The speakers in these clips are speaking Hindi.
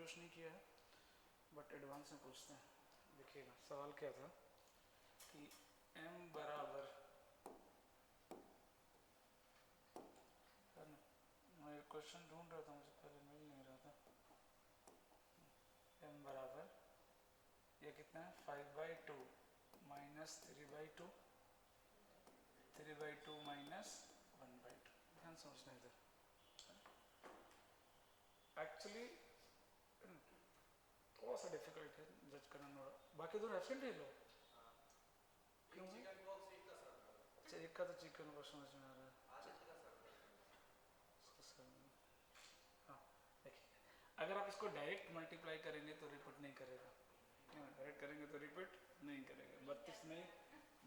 इंट्रोड्यूस नहीं किया है, बट एडवांस में पूछते हैं। देखिएगा सवाल क्या था कि m बराबर, मैं क्वेश्चन ढूंढ रहा था, मुझे पहले मिल नहीं रहा था। m बराबर ये कितना है 5/2 माइनस 3/2, 3/2 माइनस 1/2। ध्यान समझना इधर, एक्चुअली थोड़ा सा डिफिकल्ट है जज करना। बाकी दो एब्सेंट ही लो, क्यों? अच्छा, एक का तो चिकन को समझ में आ रहा है। हाँ देखिए, अगर आप इसको डायरेक्ट मल्टीप्लाई करेंगे तो रिपीट नहीं करेगा, डायरेक्ट करेंगे तो रिपीट नहीं करेगा। 32 नहीं,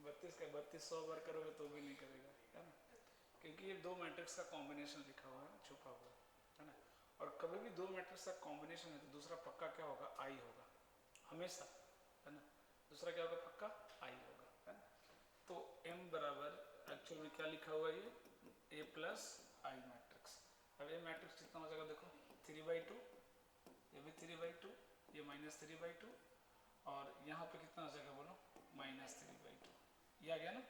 32 का 3200 बार करोगे तो भी नहीं करेगा, है ना, क्योंकि ये दो मैट्रिक्स का कॉम्बिनेशन लिखा हुआ है, छुपा हुआ है ना। और कभी भी दो मैट्रिक्स का कॉम्बिनेशन है तो दूसरा पक्का क्या होगा, आई होगा हमेशा, है ना। दूसरा क्या होगा, पक्का आई होगा, है ना। तो m बराबर एक्चुअल में क्या लिखा हुआ है, ये a प्लस आई मैट्रिक्स। अब ये मैट्रिक्स कितना हो जाएगा, देखो 3/2, ये भी 3/2, ये -3/2, और यहाँ पे कितना हो जाएगा बोलो, -3/2। ये आ गया ना,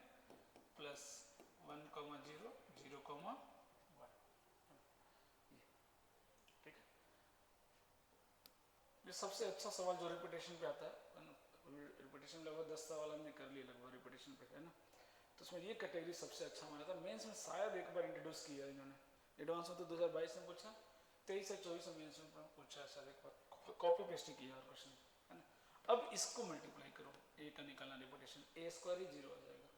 प्लस 1, 0, 0, 1। ठीक है, ये सबसे अच्छा सवाल जो रिपीटेशन पे आता है। रिपीटेशन लगभग 10 सवाल हमने कर लिए लगभग रिपीटेशन पे, है ना। तो उसमें ये कैटेगरी सबसे अच्छा माना था। मेंस में शायद एक बार इंट्रोड्यूस किया इन्होंने, एडवांस में तो 2022 में पूछा, 23 या 24 में मेंस में पूछा, शायद एक बार कॉपी पेस्ट ही किया और क्वेश्चन, है ना। अब इसको मल्टीप्लाई करो, ए का निकालना रिपीटेशन, a² ही 0 आ जाएगा,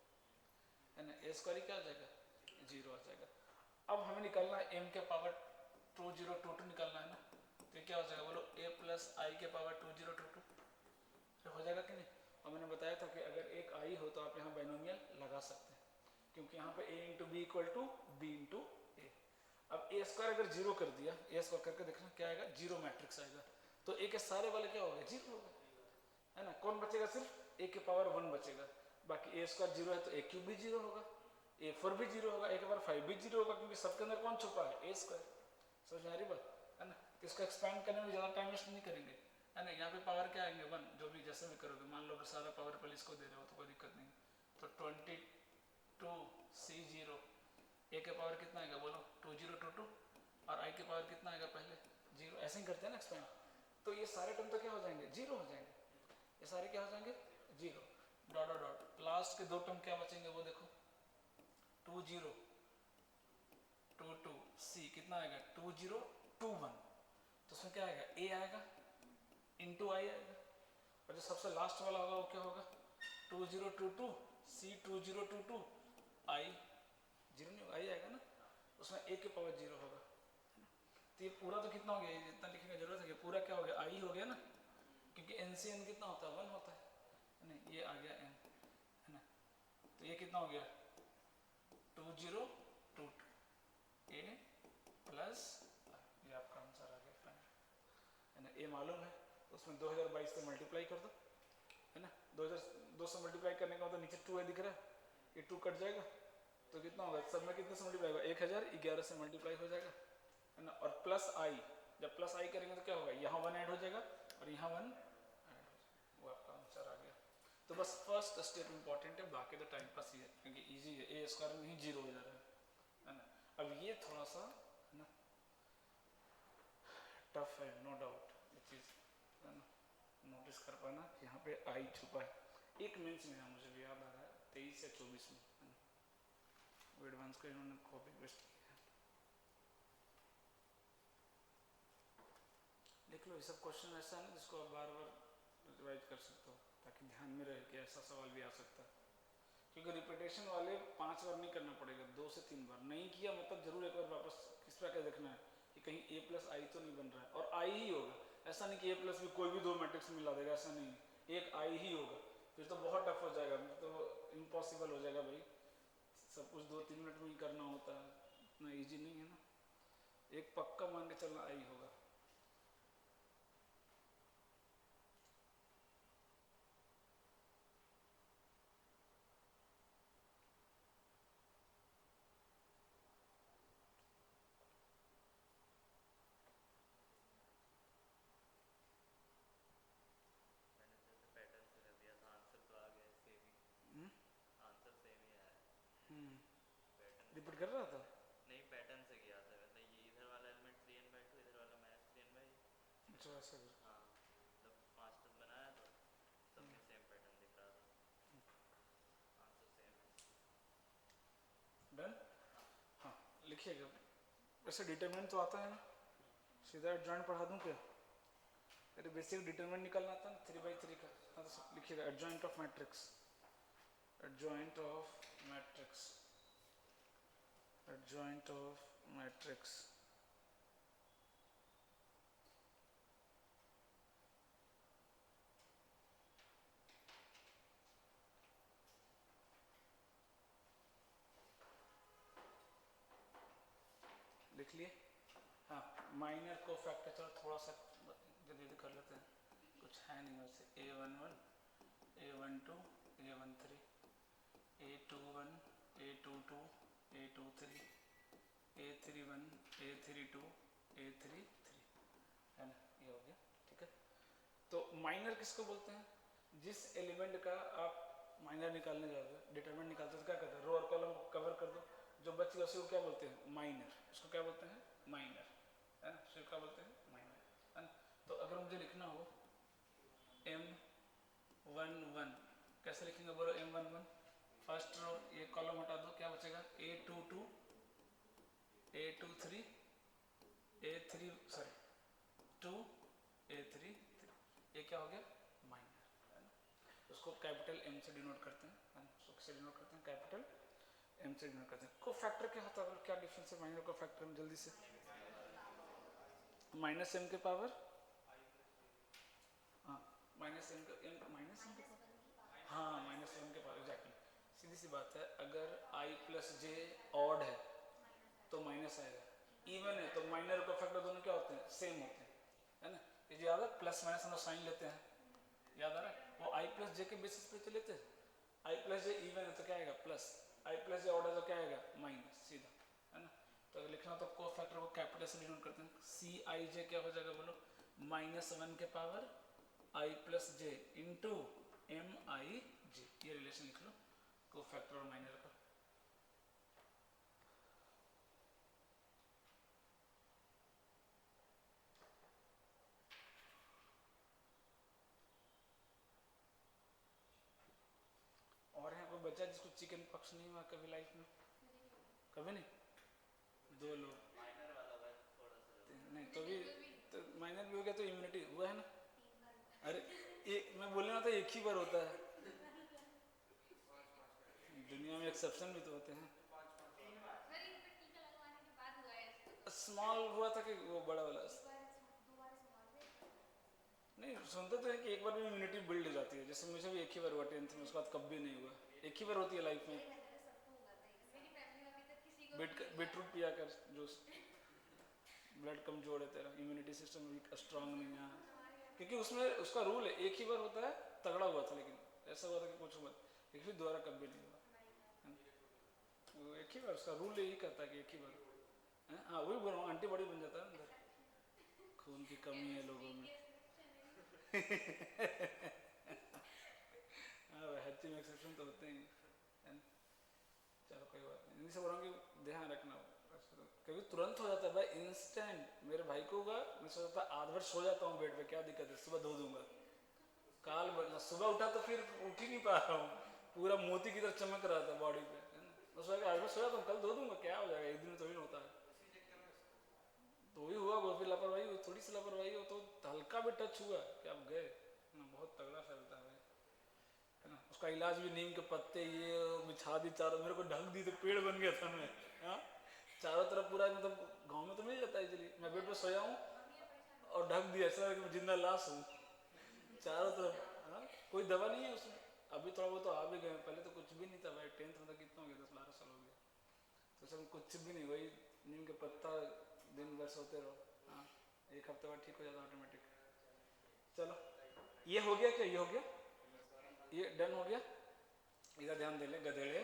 है ना। a² क्या आ जाएगा, 0 आ जाएगा। अब हमें निकालना है m के पावर 2022 निकालना है ना, तो ये क्या हो जाएगा बोलो, a प्लस आई के पावर 2022 हो जाएगा कि नहीं। और मैंने बताया था कि अगर एक आई हो तो आप यहाँ बाइनोमियल लगा सकते हैं, क्योंकि यहाँ पे a into B equal to B into A. अब a² अगर 0 कर दिया, a² करके देखना क्या आएगा, 0 मैट्रिक्स आएगा। तो a के सारे वाले क्या हो गए, 0 हो गए, है ना। कौन बचेगा, सिर्फ a के पावर 1 बचेगा। बाकी a² 0 है तो a³ भी 0 होगा, a4 भी 0 होगा, a के पावर 5 भी 0 होगा, क्योंकि सबके अंदर कौन छुपा है, a²। समझ आ रही बात, है ना। तो इसको एक्सपैंड करने में ज़्यादा टाइम वेस्ट नहीं करेंगे, है ना। यहाँ पे पावर क्या आएंगे, 1, जो भी जैसे भी करोगे। मान लो कि सारा पावर पहले इसको दे रहे हो तो कोई दिक्कत नहीं, तो 22C0, a के पावर कितना आएगा बोलो, 2022, और i के पावर कितना आएगा पहले, 0। ऐसे ही करते हैं ना एक्सपैंड। तो ये सारे टर्म तो क्या हो जाएंगे, 0 हो जाएंगे, ये सारे क्या हो जाएंगे, 0। डॉट डॉट डॉट, लास्ट के दो टर्म क्या बचेंगे वो देखो, 2022, c कितना आएगा 2021, तो उसमें क्या आएगा, a आएगा इंटू आई आएगा, और जो सबसे लास्ट वाला होगा वो क्या होगा, 2022 c 2022 आई 0 नहीं होगा, आई आएगा ना, उसमें a के पावर 0 होगा। तो ये पूरा तो कितना हो गया, जितना लिखने की जरूरत है कि पूरा क्या हो गया, आई हो गया ना, क्योंकि NCN कितना होता है, 1 होता है, नहीं ये आ गया n, है ना। तो ये कितना हो गया 2022 a प्लस, ये आपका आंसर आ गया फाइनल, है ना। ए मालूम है, उसमें 2022 से मल्टीप्लाई कर दो, है ना। 2002 से मल्टीप्लाई करने का मतलब नीचे 2 दिख रहा है, ये 2 कट जाएगा तो कितना होगा, सब में कितने से मल्टीप्लाई होगा, 1011 से मल्टीप्लाई हो जाएगा, है ना। और प्लस आई, जब प्लस आई करेंगे तो क्या होगा, यहाँ 1 ऐड हो जाएगा और यहाँ 1 ऐड हो जाएगा, वो आपका आंसर आ गया। तो बस फर्स्ट स्टेप इंपॉर्टेंट है, बाकी तो टाइम पास ही है, क्योंकि ईजी है, a² में ही 0 हो जा रहा है ना। अब ये थोड़ा सा, है ना, टफ है, नो डाउट, ये चीज़, है ना, नोटिस कर पाना कि यहाँ पे आई छुपा है। एक मेंस में है, मुझे भी याद आ रहा है 23 या 24 में, है ना, वो एडवांस को इन्होंने कॉपी पेस्ट किया है। देख लो, ये सब क्वेश्चन ऐसा है ना जिसको आप बार बार रिवाइज कर सकते हो, ताकि ध्यान में रहे कि ऐसा सवाल भी आ सकता है। क्योंकि रिपीटेशन वाले 5 बार नहीं करना पड़ेगा, 2 से 3 बार। नहीं किया मतलब जरूर एक बार वापस किस तरह का देखना है कि कहीं a प्लस आई तो नहीं बन रहा है, और आई ही होगा, ऐसा नहीं कि a प्लस भी कोई भी दो मैट्रिक्स मिला देगा, ऐसा नहीं, एक आई ही होगा। फिर तो बहुत टफ हो जाएगा, तो इम्पॉसिबल हो जाएगा भाई, सब कुछ 2-3 मिनट में ही करना होता है, इतना ईजी नहीं है ना। एक पक्का मान के चलना आई होगा। रिपीट कर रहा था? नहीं, पैटर्न से किया था, मतलब ये इधर वाला एलिमेंट 3n/2, इधर वाला माइनस 3n/2। अच्छा ऐसा कर। हाँ, मतलब 5 तक बनाया तो सब में सेम पैटर्न दिख रहा था, आंसर सेम है। डन। हाँ हाँ लिखिएगा। वैसे डिटरमिनेंट तो आता है ना, सीधा एडजॉइंट पढ़ा दूँ क्या? अरे बेसिक डिटरमिनेंट निकालना था ना 3/3 का। हाँ तो लिखिएगा adjoint of matrix, adjoint of matrix, adjoint of matrix. लिख लिए? हाँ माइनर को फैक्टर चलो थोड़ा सा जल्दी कर लेते हैं, कुछ है नहीं वैसे। A11, A12, A13, A21, A22, A23, A31, A32, A33, है ना, ये हो गया। ठीक है, तो माइनर किसको बोलते हैं? जिस एलिमेंट का आप माइनर निकालने जाओगे, डिटरमिनेंट निकालते हो तो क्या करते हैं, रो और कॉलम कवर कर दो, जो बचेगा उसी को क्या बोलते हैं? माइनर। इसको क्या बोलते हैं? माइनर, है ना, इसको क्या बोलते हैं? माइनर, है ना। तो अगर मुझे लिखना हो M11, कैसे लिखेंगे बोलो? M11 फर्स्ट रो, ये कॉलम हटा दो, क्या बचेगा? A22, A23, A3 sorry 2, A33, ये क्या हो गया? माइनर, है ना। उसको कैपिटल M से डिनोट करते हैं, है ना, उसको किससे डिनोट करते हैं? कैपिटल M से डिनोट करते हैं। को फैक्टर क्या होता है, क्या डिफरेंस है माइनर को फैक्टर में? जल्दी से, माइनस m के पावर, हाँ माइनस m के माइनस m के पावर, हाँ माइनस m के पावर, एग्जैक्टली। सीधी सी बात है, अगर i प्लस जे ऑड है तो माइनस आएगा, इवन है तो माइनर को फैक्टर दोनों क्या होते हैं? सेम होते हैं, है ना। ये जो याद है प्लस माइनस हम साइन लेते हैं, याद आ रहा है? वो i प्लस जे के बेसिस पे तो लेते हैं। i प्लस जे इवन है तो क्या आएगा? Plus. i plus J odd है तो क्या आएगा? माइनस, सीधा, है ना। तो अगर लिखना तो को फैक्टर को कैपिटल से डिनोट करते हैं। सी आई जे क्या हो जाएगा बोलो? -1 के power i plus J into M I J, ये रिलेशन लिख लो को फैक्टर और माइनर का। और यहाँ कोई बच्चा जिसको चिकन पॉक्स नहीं हुआ कभी लाइफ में? कभी नहीं? 2 लोग, माइनर वाला हुआ है थोड़ा सा ज़्यादा। नहीं तो भी तो माइनर भी हो गया तो इम्यूनिटी हुआ है ना। अरे एक मैं बोल रहा था एक ही बार होता है, दुनिया में एक्सेप्शन भी तो होते हैं। स्मॉल हुआ था कि वो बड़ा वाला? नहीं सुनते तो है कि एक बार भी इम्यूनिटी बिल्ड हो जाती है, जैसे मुझे भी एक ही बार हुआ 10th में, उसके बाद कभी नहीं हुआ। एक ही बार होती है लाइफ में। बीटरूट पिया कर जूस, ब्लड कमजोर है तेरा, इम्यूनिटी सिस्टम वीक, स्ट्रांग नहीं है, क्योंकि उसमें उसका रूल है एक ही बार होता है। तगड़ा हुआ था लेकिन ऐसा हुआ था कि कुछ हुआ, लेकिन फिर दोबारा कभी नहीं हुआ, वो एक ही बार, उसका रूल यही कहता है कि एक ही बार। हाँ वही बोल रहा हूँ, एंटीबॉडी बन जाता है अंदर, खून की कमी है लोगों में। हाँ हर चीज में एक्सेप्शन तो होते ही, है ना। चलो कोई बात नहीं, इनसे बोल रहा हूँ कि ध्यान रखना, कभी तुरंत हो जाता है भाई, इंस्टेंट। मेरे भाई को होगा, मैं सोचता आध भर सो जाता हूँ बेड पे, क्या दिक्कत है, सुबह धो दूंगा। काल बदला, सुबह उठा तो फिर उठ ही नहीं पा रहा हूँ, पूरा मोती की तरह चमक रहा था बॉडी पे, है ना। मैं सोचा आज मैं सोया तो कल धो दूंगा, क्या हो जाएगा, एक दिन में तो ही होता है। तो वही हुआ, वो फिर लापरवाही हुई, थोड़ी सी लापरवाही हो तो हल्का भी टच हुआ कि आप गए ना, बहुत तगड़ा फैलता है भाई, है ना। उसका इलाज भी नीम के पत्ते ये बिछा दी चारों, मेरे को ढक दी तो पेड़ बन गया था मैं, हाँ चारों तरफ पूरा, मतलब गांव में तो मिल जाता है इजीली। मैं बेड पे सोया हूँ और ढक दिया, ऐसा लगा कि मैं जिंदा लाश हूँ चारों तरफ, हाँ। कोई दवा नहीं है उसमें, अभी थोड़ा बहुत तो आ भी गए, पहले तो कुछ भी नहीं था भाई, 10th में तो कितना हो गया, 10-12 साल हो गया, तो सब कुछ भी नहीं, वही नीम के पत्ता दिन भर सोते रहो, हाँ 1 हफ्ते बाद ठीक हो जाता ऑटोमेटिक। चलो ये हो गया क्या, ये हो गया, ये डन हो गया, इधर ध्यान दे ले गधेड़े,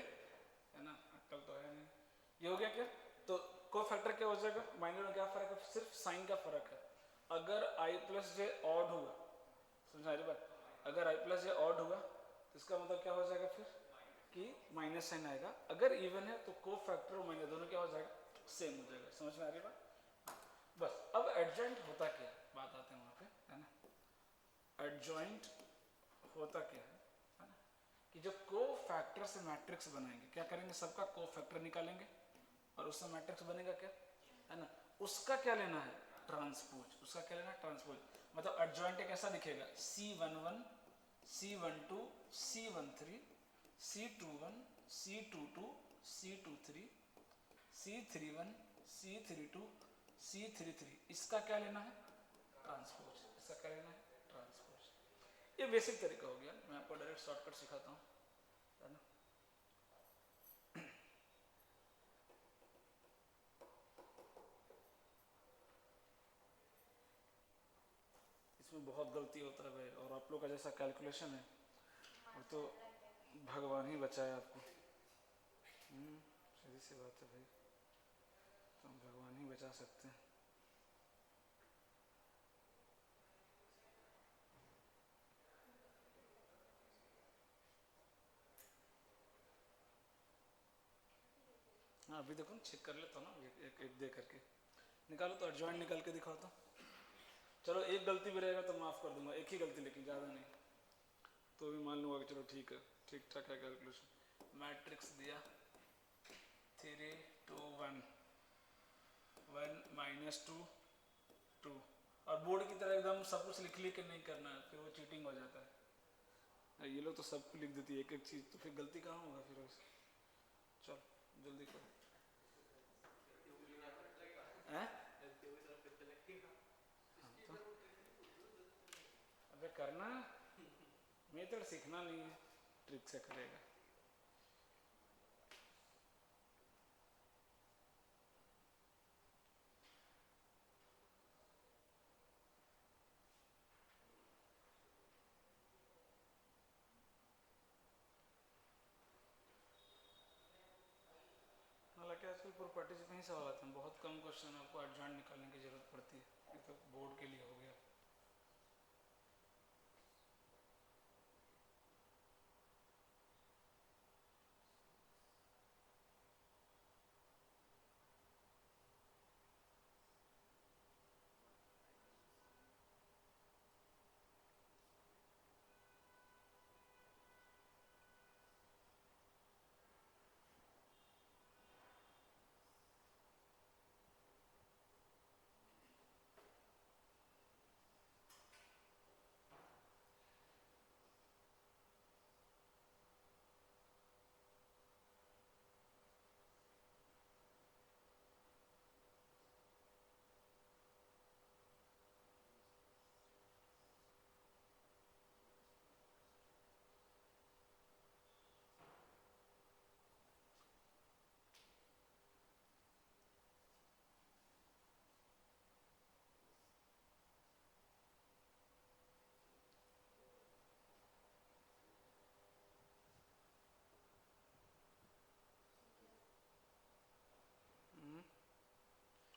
है ना, अक्कल तो है नहीं। ये हो गया क्या? तो को फैक्टर क्या हो जाएगा? माइनर में क्या फर्क है? सिर्फ साइन का फर्क है। अगर i प्लस जे ऑड हुआ, समझा रही बात, अगर i प्लस जे ऑड हुआ तो इसका मतलब क्या हो जाएगा फिर? कि माइनस साइन आएगा, अगर इवन है तो को फैक्टर और माइनस दोनों क्या हो जाएगा, सेम हो जाएगा। समझ में आ रही बात? बस अब एडजॉइंट होता क्या है, बात आते हैं वहाँ पे, है ना। एडजॉइंट होता क्या है ना, कि जब को फैक्टर से मैट्रिक्स बनाएंगे, क्या करेंगे, सबका को फैक्टर निकालेंगे और उससे मैट्रिक्स बनेगा क्या, है ना। उसका क्या लेना है, ट्रांसपोज। उसका क्या लेना है, ट्रांसपोज। मतलब एडजॉइंट कैसा दिखेगा, C11 C12 C13 C21 C22 C23 C31 C32 C33, इसका क्या लेना है, ट्रांसपोज। इसका क्या लेना है, ट्रांसपोज। ये बेसिक तरीका हो गया, मैं आपको डायरेक्ट शॉर्टकट सिखाता हूँ, है ना। इसमें बहुत गलती होता है भाई, और आप लोग का जैसा कैलकुलेशन है वो तो भगवान ही बचाए आपको। सीधी सी बात है भाई, तो भगवान ही बचा सकते हैं। हाँ अभी देखो चेक कर लेता हूँ ना, एक एक दे करके निकालो तो एडजॉइंट निकाल के दिखाओ तो। चलो एक गलती भी रहेगा तो माफ़ कर दूंगा, एक ही गलती लेकिन ज़्यादा नहीं, तो भी मान लूँगा कि चलो ठीक है, ठीक ठाक है कैलकुलेशन। मैट्रिक्स दिया 3 2 1 1 -2 2, और बोर्ड की तरह एकदम सब कुछ लिख लिख के नहीं करना है, फिर वो चीटिंग हो जाता है। ये लोग तो सब लिख देती है एक एक चीज़, तो फिर गलती कहाँ होगा फिर उससे। चलो जल्दी करो। हैं? हाँ, तो अबे करना, मेथड सीखना नहीं है, ट्रिक से करेगा। हालांकि आजकल प्रॉपर्टी से कहीं सवाल आते हैं, बहुत कम क्वेश्चन आपको एडजॉइंट निकालने की जरूरत पड़ती है, ये तो बोर्ड के लिए हो गया।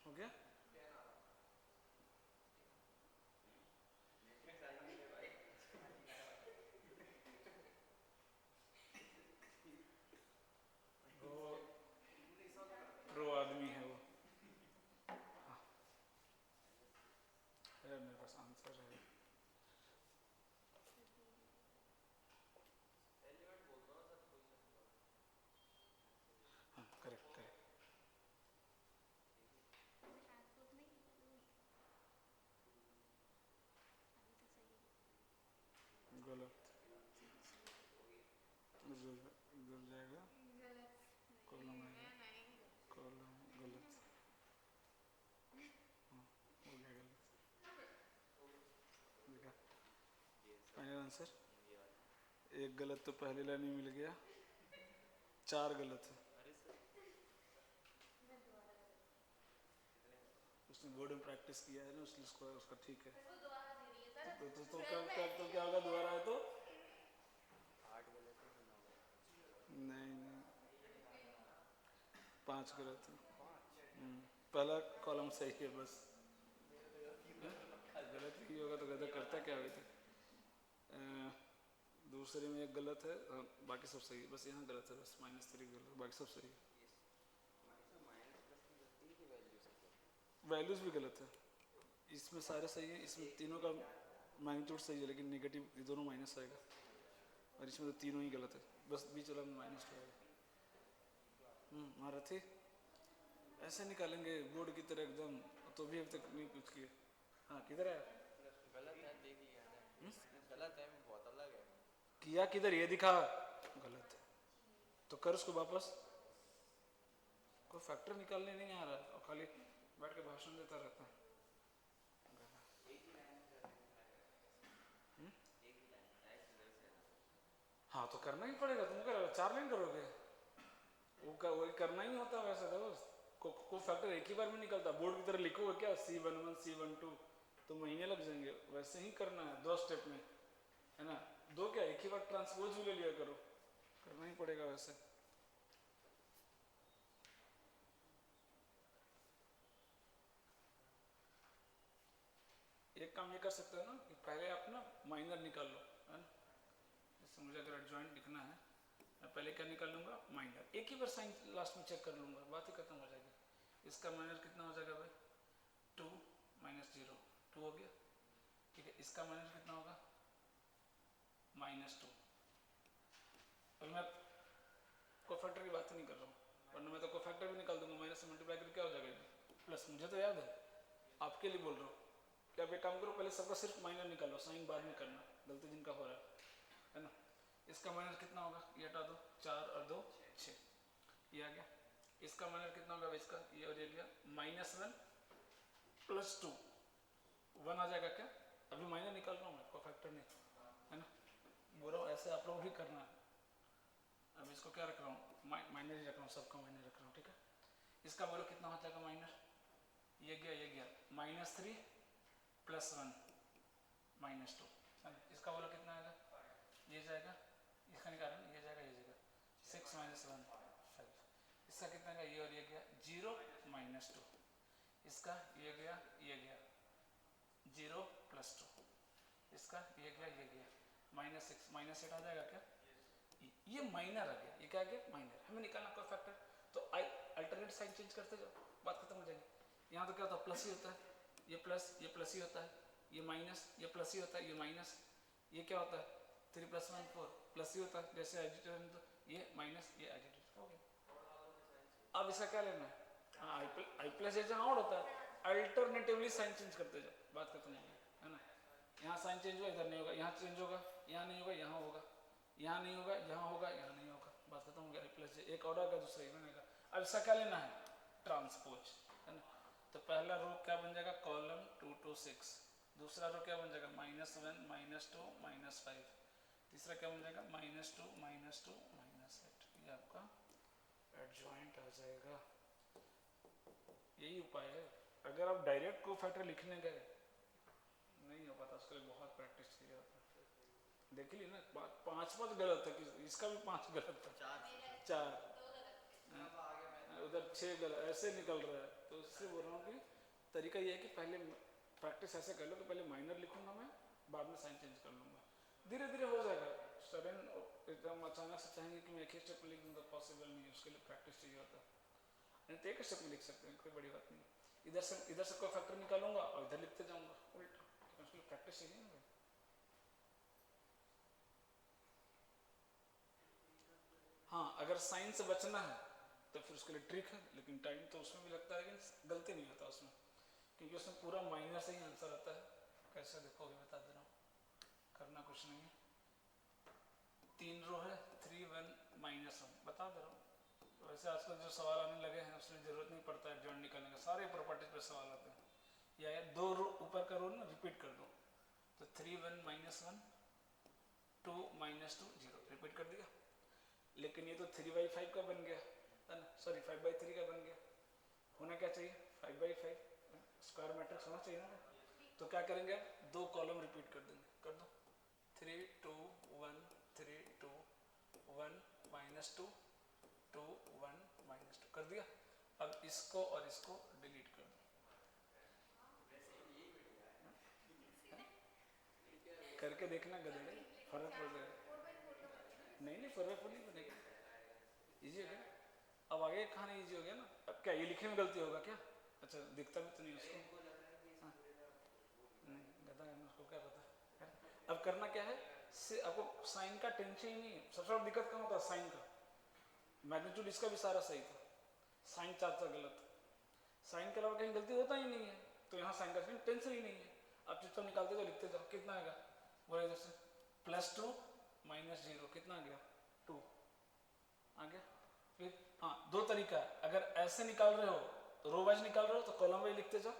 हो गया। वो प्रो आदमी है वो। हाँ, है मेरे पास आंसर है। हाँ करेक्ट करेक्ट। गलत, इधर जाएगा, कॉलम आएगा, कॉलम गलत, हाँ हो गया गलत। देखा, फाइनल आंसर ये वाला। एक गलत तो पहली लाइन में मिल गया, 4 गलत है। अरे सर उसने बोर्ड में प्रैक्टिस किया है ना, उसलिए उसका ठीक है। तो क्या होगा दोबारा है तो, 8 गलत है कि 9 गलत नहीं नहीं 5 गलत है। पहला कॉलम सही है बस। गलत ही होगा तो गलत करता क्या अभी तक। दूसरा दूसरे में एक गलत है, बाकी सब सही है, बस यहाँ गलत है, बस -3 गलत, बाकी सब सही है। वैल्यूज भी गलत है, इसमें सारे सही है, इसमें तीनों का मैग्नीट्यूड सही है, लेकिन नेगेटिव ये दोनों माइनस आएगा, और इसमें तो तीनों ही गलत है, बस बीच वाला में -2 आएगा। महारथी ऐसे निकालेंगे बोर्ड की तरह एकदम, तो भी अभी तक नहीं कुछ किए। हाँ किधर है? गलत है, देख लिया है, गलत है, बहुत अलग है। किया किधर ये दिखा, गलत है तो कर उसको वापस। कोई फैक्टर निकालने नहीं आ रहा है और खाली बैठ के भाषण देता रहता है। हाँ तो करना ही पड़ेगा, तुम कर 4 लाइन करोगे, वही करना ही होता है वैसे दोस्त। को फैक्टर एक ही बार में निकलता, बोर्ड की तरह लिखोगे क्या C11 C12 तो महीने लग जाएंगे, वैसे ही करना है 2 स्टेप में, है ना। 2 क्या, एक ही बार ट्रांसपोज भी ले लिया करो, करना ही पड़ेगा वैसे। एक काम ये कर सकते हो ना कि पहले आप ना माइनर निकाल लो, है ना। जैसे मुझे अगर एडजॉइंट लिखना है, मैं पहले क्या निकाल लूँगा, माइनर, एक ही बार साइन लास्ट में चेक कर लूँगा, बात ही खत्म हो जाएगी। इसका माइनर कितना हो जाएगा भाई, 2 - 0 2 हो गया, ठीक है। इसका माइनर कितना होगा, -2। और मैं कोफैक्टर की बात नहीं कर रहा हूँ, वरना मैं तो कोफैक्टर भी निकाल दूंगा, माइनस से मल्टीप्लाई करके क्या हो जाएगा प्लस, मुझे तो याद है, आपके लिए बोल रहा हूँ कि आप एक काम करो, पहले सबका सिर्फ माइनर निकालो, साइन बाद में करना, गलती जिनका हो रहा है ना। इसका माइनर कितना होगा, ये हटा दो, 4 और 2 6, ये आ गया। इसका माइनर कितना होगा, इसका ये और ये गया, -1 + 2 1 आ जाएगा क्या, अभी माइनर निकाल रहा हूँ मैं, कोफैक्टर नहीं, है ना। बोल रहा हूँ ऐसे आप लोग भी करना है। अब इसको क्या रख रहा हूँ, माइनर ही रख रहा हूँ, सबका माइनर रख रहा हूँ, ठीक है। इसका बोलो कितना हो जाएगा माइनर, ये गया -3 + 1 -2, इसका बोलो कितना आएगा, ये जाएगा, इसका निकालना, ये जाएगा, ये जाएगा 6 - 1 5, इसका कितना का, ये और ये गया 0 - 2, इसका ये गया 0 + 2, इसका ये गया -6 -8 आ जाएगा क्या, ये माइनर आ गया, ये क्या आ गया माइनर, हमें निकालना कोई फैक्टर, तो अल्टरनेट साइन चेंज करते जाओ, बात खत्म हो जाएगी। यहाँ तो क्या होता है, प्लस ही होता है, ये प्लस ही होता है, ये माइनस, ये प्लस ही होता है, ये माइनस, ये क्या होता है 3 + 1 4 प्लस ही होता है, जैसे एडिटर तो ये माइनस, ये एडिटर हो गया। अब इसका क्या लेना है, हाँ I+ जैसे और होता है, अल्टरनेटिवली साइन चेंज करते जाओ, बात खत्म हो गई, है ना। यहाँ साइन चेंज हुआ, इधर नहीं होगा, यहाँ चेंज होगा, यहाँ नहीं होगा, यहाँ होगा, यहाँ नहीं होगा, यहाँ होगा, यहाँ नहीं होगा, बात खत्म हो गया। I+J एक और आएगा, दूसरा ये बनेगा। अब इसका क्या लेना है, ट्रांसपोज, है ना। तो पहला रो क्या बन जाएगा, कॉलम 2 to 6, दूसरा रो क्या बन जाएगा, -1 -2 -5, तीसरा क्या बन जाएगा, -2 -2 -8, ये आपका एडजॉइंट आ जाएगा। यही उपाय है, अगर आप डायरेक्ट कोफैक्टर लिखने गए नहीं हो पाता, उसके लिए बहुत प्रैक्टिस चाहिए होता है। देख ली ना, 5 गलत है, इसका भी 5 गलत था, 4 उधर 6 गलत, ऐसे निकल रहा है। तो उससे बोल रहा हूँ कि तरीका ये है कि पहले प्रैक्टिस ऐसे कर लो कि पहले माइनर लिखूंगा मैं, बाद में साइन चेंज कर लूँगा, धीरे धीरे हो जाएगा। सडन एकदम अचानक से चाहेंगे कि मैं एक ही स्टेप में लिख दूँगा, पॉसिबल नहीं है, उसके लिए प्रैक्टिस चाहिए होता है। नहीं तो एक स्टेप में लिख सकते हैं, कोई बड़ी बात नहीं, इधर से कोई फैक्टर निकालूंगा और इधर लिखते जाऊँगा उल्टा, उसके लिए प्रैक्टिस चाहिए ना। हाँ अगर साइन से बचना है तो फिर उसके लिए ट्रिक है, लेकिन टाइम तो उसमें भी लगता है, लेकिन गलती नहीं होता उसमें, क्योंकि उसमें पूरा माइनर से ही आंसर आता है। कैसे देखोगे बता दे रहा हूँ, करना कुछ नहीं है, 3 रो है, 3 1 -1 बता दे रहा हूँ। वैसे आजकल जो सवाल आने लगे हैं उसमें जरूरत नहीं पड़ता है जॉइंट निकालने का, सारे प्रॉपर्टीज पे सवाल आते हैं। या 2 रो ऊपर का रो ना रिपीट कर दो, तो 3 1 -1 2 -2 0 रिपीट कर दिया। लेकिन ये तो 3/5 का बन गया है ना, सॉरी 5/3 का बन गया, होना क्या चाहिए 5/5, स्क्वायर मैट्रिक्स होना चाहिए ना। तो क्या करेंगे, 2 कॉलम रिपीट कर देंगे, कर दो 3 2 1 3 2 1 -2 2 1 -2 कर दिया। अब इसको और इसको डिलीट कर दो, करके देखना गधेड़े, फर्क पड़ जाएगा। नहीं नहीं फॉरवर्ड नहीं बनेगा, इजी हो गया। अब आगे खाना इजी हो गया ना। अब क्या ये लिखने में गलती होगा क्या? अच्छा दिखता भी तो नहीं उसको। हाँ, नहीं गधा है उसको क्या पता। अब करना क्या है, से आपको साइन का टेंशन ही नहीं है। सबसे बड़ा दिक्कत कहाँ होता है, साइन का। मैग्नीट्यूड इसका भी सारा सही था, साइन चार था गलत। साइन के अलावा कहीं गलती होता ही नहीं है, तो यहाँ साइन का टेंशन ही नहीं है। आप चित्र निकालते जाओ, लिखते जाओ, कितना आएगा बोले जैसे +2 - 0 कितना आ गया 2 आ गया। फिर हाँ दो तरीका है, अगर ऐसे निकाल रहे हो रो वाइज निकाल रहे हो तो कॉलम वाइज लिखते जाओ,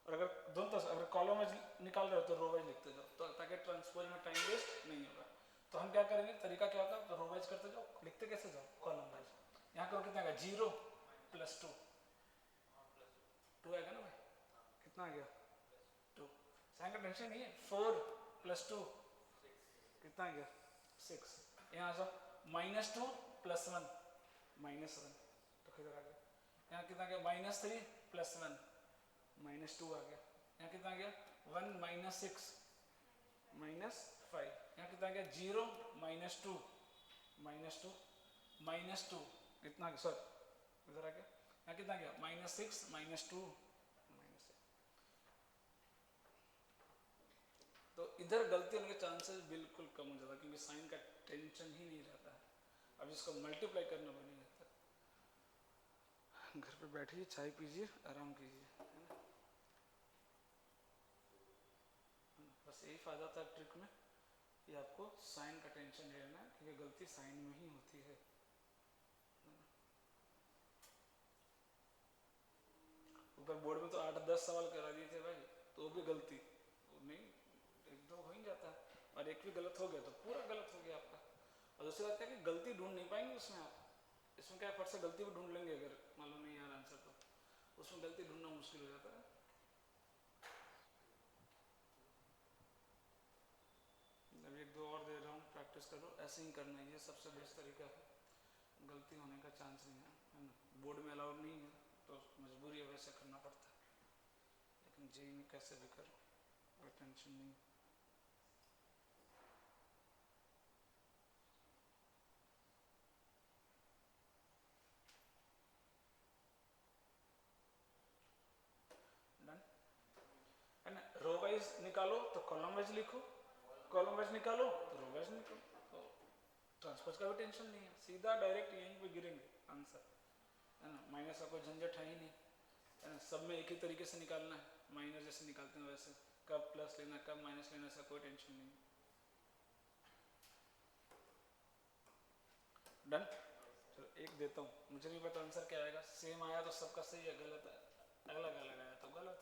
और अगर दोनों तरफ अगर कॉलम वाइज निकाल रहे हो तो रो वाइज लिखते जाओ, तो ताकि ट्रांसपोज में टाइम वेस्ट नहीं होगा। तो हम क्या करेंगे, तरीका क्या होगा, तो रो वाइज करते जाओ, लिखते कैसे जाओ कॉलम वाइज। यहाँ करो कितना आएगा 0 + 2 2 आएगा ना भाई, कितना आ गया 2। साइन का टेंशन नहीं है। 4 + 2 कितना आ गया 6। यहाँ जाओ -2 + 1 -1 तो किधर आ गया। यहाँ कितना आ गया -3 + 1 -2 आ गया। यहाँ कितना आ गया 1 - 6 -5। यहाँ कितना आ गया 0 - 2 -2 कितना आ गया सर इधर आ गया। यहाँ कितना आ गया -6 -2 -6। तो इधर गलती होने के चांसेस बिल्कुल कम हो जाता है, क्योंकि साइन का टेंशन ही नहीं रहता है। अब इसको मल्टीप्लाई करना बनेगा। घर पे बैठिए, चाय पीजिए, आराम कीजिए, है ना। बस यही फायदा था ट्रिक में कि आपको साइन का टेंशन नहीं लेना है, क्योंकि गलती साइन में ही होती है। ऊपर बोर्ड में तो 8-10 सवाल करा दिए थे भाई, तो वो भी गलती वो नहीं, 1-2 हो ही जाता है, और एक भी गलत हो गया तो पूरा गलत हो गया आपका। और दूसरी बात क्या कि गलती ढूंढ नहीं पाएंगे उसमें आप। इसमें क्या फट से गलती भी ढूंढ लेंगे, अगर मालूम नहीं यार आंसर तो उसमें गलती ढूंढना मुश्किल हो जाता है। अभी 1-2 और दे रहा हूँ, प्रैक्टिस करो, ऐसे ही करना है, ये सबसे बेस्ट तरीका है, गलती होने का चांस नहीं है ना। बोर्ड में अलाउड नहीं है तो मजबूरी है, वैसे करना पड़ता है, लेकिन जेई में कैसे भी करो, कोई टेंशन नहीं। डन है ना। रो वाइज निकालो तो कॉलम वाइज लिखो, कॉलम वाइज निकालो तो रो वाइज निकालो, तो ट्रांसपोज का भी टेंशन नहीं है, सीधा डायरेक्ट यहीं पे गिरेंगे आंसर, है ना। माइनस का कोई झंझट है ही नहीं, है ना। सब में एक ही तरीके से निकालना है, माइनस जैसे निकालते हैं वैसे, कब प्लस लेना कब माइनस लेना, ऐसा कोई टेंशन नहीं। डन। चलो एक देता हूँ, मुझे नहीं पता आंसर क्या आएगा, सेम आया तो सबका सही है, गलत है अलग अलग आया तो गलत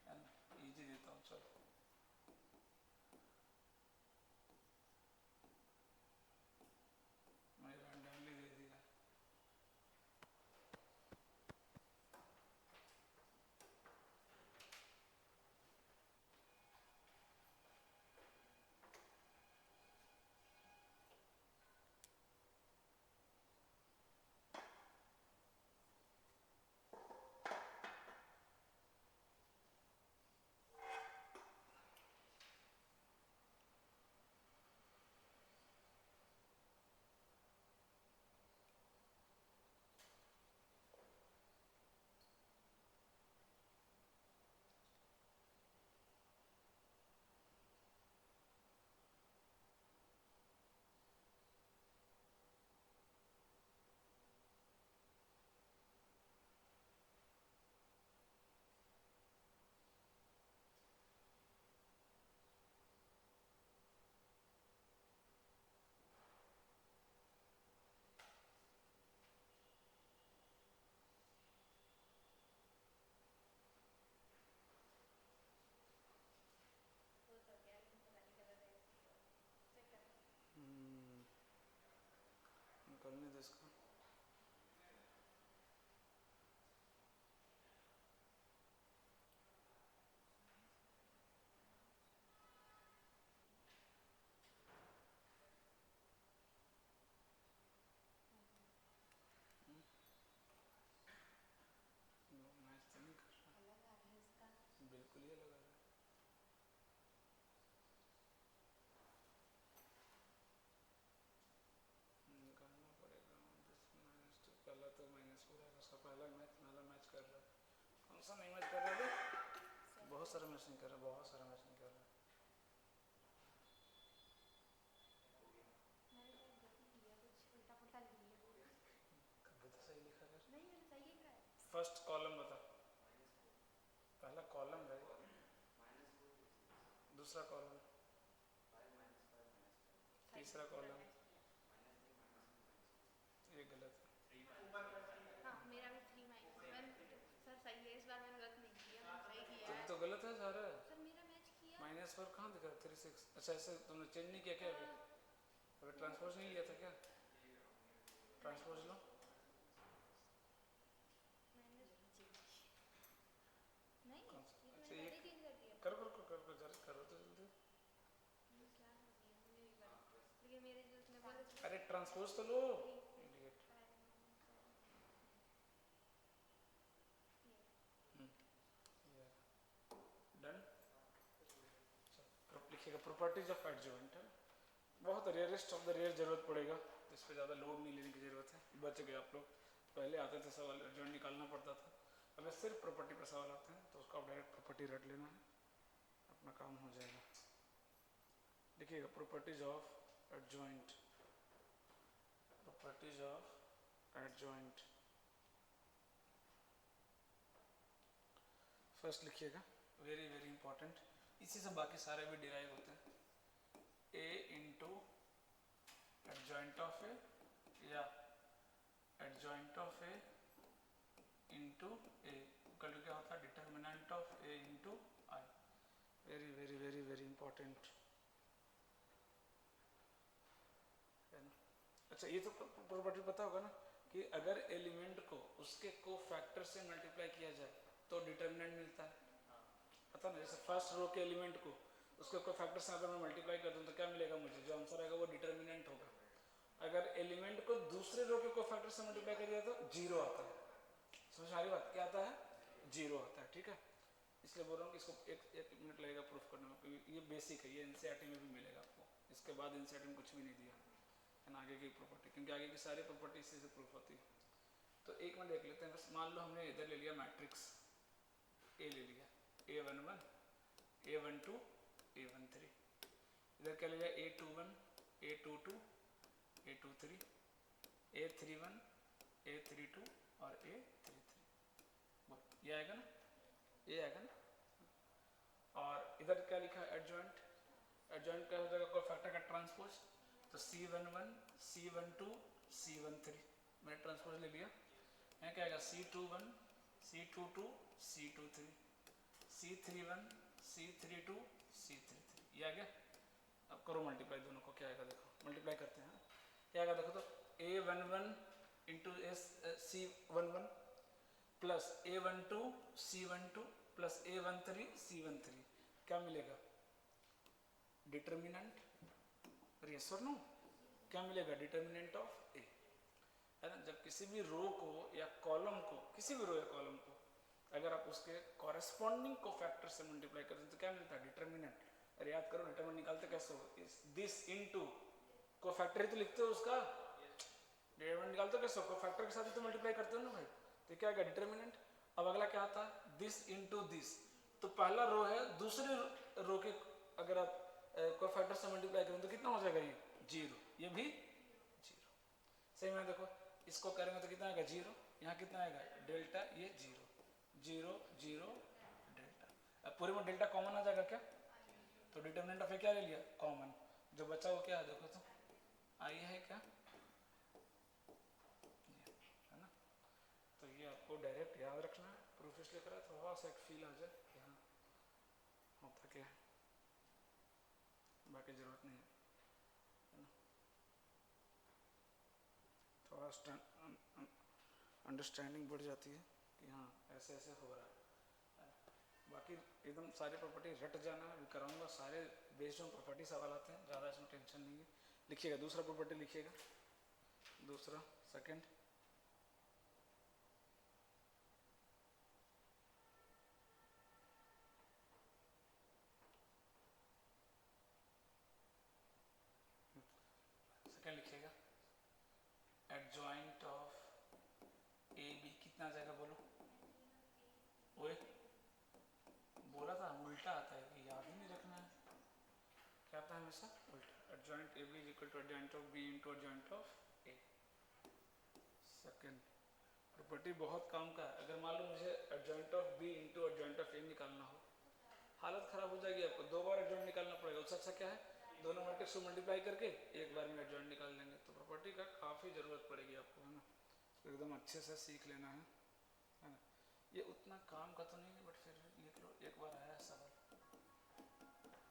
है ना। इजी देता हूँ चलो। मैंने रैंडमली दे दिया। सा नहीं मैच कर रहा है, बहुत सारा मैच नहीं कर रहा, बहुत सारा मैच नहीं कर रहा। मैंने शायद गलती की है, कुछ उल्टा पुल्टा लिख दिया। कभी तो सही लिखा कर। नहीं, मैंने सही लिखा है। फर्स्ट कॉलम बता, पहला कॉलम है, दूसरा कॉलम, तीसरा कॉलम, ये गलत है। हाँ, मेरा भी 3 माइनस। मैंने सर सही है, इस बार मैंने गलत नहीं किया, मैंने सही किया तुम है। तो गलत है सारा। सर मेरा मैच किया। माइनस पर कहाँ दिखा 3 6? अच्छा ऐसे तुमने चेंज नहीं किया क्या अभी? अभी ट्रांसपोज नहीं लिया था क्या? ट्रांसपोज लो। मैंने नहीं चेंज किया। नहीं, कौन सा? ये तो अच्छा मैंने ये पहले चेंज कर दिया। करो करो करो करो जरा करो तो जल्दी। मैं क्या कर रही हूँ, मुझे भी पता। लेकिन मेरे जो उसमें बोले अरे ट्रांसपोज तो लो। इडियट। डन। लिखिएगा प्रॉपर्टीज ऑफ एडजॉइंट है, बहुत रेयरेस्ट ऑफ द रेयर जरूरत पड़ेगा, इस पर ज़्यादा लोड नहीं लेने की ज़रूरत है। बच गए आप लोग, पहले आते थे सवाल एडजॉइंट निकालना पड़ता था, अगर सिर्फ प्रॉपर्टी पर सवाल आते हैं तो उसका डायरेक्ट प्रॉपर्टी रट लेना है, अपना काम हो जाएगा। देखिएगा properties of adjoint, properties of adjoint. First लिखिएगा, वेरी वेरी इंपॉर्टेंट, इसी से बाकी सारे भी डिराइव होते हैं। A into adjoint of A या adjoint of A into A equal to क्या होता है? Determinant of A into I. Very very very very important है ना। अच्छा ये तो प्रॉपर्टी पता होगा ना कि अगर एलिमेंट को उसके कोफैक्टर से मल्टीप्लाई किया जाए तो डिटर्मिनेंट मिलता है, पता ना। जैसे फर्स्ट रो के एलिमेंट को उसके कोफैक्टर से अगर मैं मल्टीप्लाई कर दूं तो क्या मिलेगा मुझे? जो आंसर आएगा वो डिटर्मिनेंट होगा। अगर एलिमेंट को दूसरे रो के कोफैक्टर से मल्टीप्लाई कर दिया तो जीरो आता है। समझ आ रही बात? क्या आता है? जीरो आता है। ठीक है, इसलिए बोल रहा हूँ कि इसको एक मिनट लगेगा प्रूफ करने में, क्योंकि ये बेसिक है, ये एनसीईआरटी में भी मिलेगा आपको, इसके बाद एनसीईआरटी में कुछ भी नहीं दिया है ना आगे की प्रॉपर्टी, क्योंकि आगे की सारी प्रॉपर्टी इसी से प्रूफ होती है। तो एक मिनट देख लेते हैं बस। मान लो हमने इधर ले लिया मैट्रिक्स ए, ले लिया A11 A12 A13, इधर क्या ले लिया A21 A22 A23 A31 A32 और A33। ये आएगा ना, ये आएगा ना। और इधर क्या लिखा है? एडजॉइंट। एडजॉइंट क्या हो जाएगा? कोफैक्टर का ट्रांसपोज, तो C11 C12 C13 मैंने ट्रांसपोज ले लिया। यहाँ क्या आएगा? C21 C22 C23 C31 C32 C33, ये आ गया। अब करो मल्टीप्लाई दोनों को, क्या आएगा देखो, मल्टीप्लाई करते हैं। क्या आएगा देखो तो, A11 into C11 plus A12 C12 plus A13 C13, क्या मिलेगा? डिटर्मिनेंट। यस और नो? क्या मिलेगा? डिटर्मिनेंट ऑफ ए, है ना। जब किसी भी रो को या कॉलम को, किसी भी रो या कॉलम को अगर आप उसके कॉरेस्पॉन्डिंग कोफैक्टर से मल्टीप्लाई करते हैं तो क्या मिलता है? डिटर्मिनेंट। अरे याद करो, डिटर्मिनेंट निकालते कैसे हो? दिस इनटू कोफैक्टर ही तो लिखते हो उसका, डिटर्मिनेंट निकालते कैसे हो? कोफैक्टर के साथ ही तो मल्टीप्लाई करते हो ना भाई। तो क्या आएगा? डिटर्मिनेंट। अब अगला क्या आता है? दिस इनटू दिस, तो पहला रो है, दूसरे रो के अगर आप कोफैक्टर से मल्टीप्लाई करें तो कितना हो जाएगा? ये जीरो, ये भी जीरो। सही में देखो, इसको करेंगे तो कितना आएगा? जीरो। यहाँ कितना आएगा? डेल्टा, ये जीरो जीरो जीरो डेल्टा। अब पूरे में डेल्टा कॉमन आ जाएगा क्या? तो डिटर्मिनेंट ऑफ ए क्या ले लिया? कॉमन। जो बचा वो क्या है देखो तो, आई है क्या? है ना। तो ये आपको डायरेक्ट याद रखना है, प्रूफ इसलिए करा थोड़ा सा एक फील आ जाए कि हाँ होता क्या है, बाकी जरूरत नहीं है ना। थोड़ा अंडरस्टैंडिंग बढ़ जाती है कि हाँ ऐसे ऐसे हो रहा है। बाकी एकदम सारी प्रॉपर्टी रट जाना है, कराऊंगा सारे बेस्ड ऑन प्रॉपर्टी सवाल आते हैं, ज़्यादा इसमें टेंशन नहीं है। लिखिएगा दूसरा प्रॉपर्टी, लिखिएगा दूसरा सेकंड। सेकंड लिखिएगा, एडजॉइंट ऑफ ए बी कितना आ जाएगा बोलो? ओए बोला था उल्टा आता है कि याद ही नहीं रखना है, क्या आता है हमेशा उल्टा। Adjoint A B is equal to adjoint of B into adjoint of A. Second property बहुत काम का है। अगर मान लो मुझे adjoint of B into adjoint of A निकालना हो, हालत खराब हो जाएगी, आपको दो बार एडजॉइंट निकालना पड़ेगा। उससे अच्छा क्या है, दोनों मैट्रिक्स को मल्टीप्लाई करके एक बार में एडजॉइंट निकाल लेंगे। तो प्रॉपर्टी का काफ़ी ज़रूरत पड़ेगी आपको, है ना, तो एकदम अच्छे से सीख लेना है ना। ये उतना काम का तो नहीं है, बट फिर लिख लो। एक बार आया सवाल,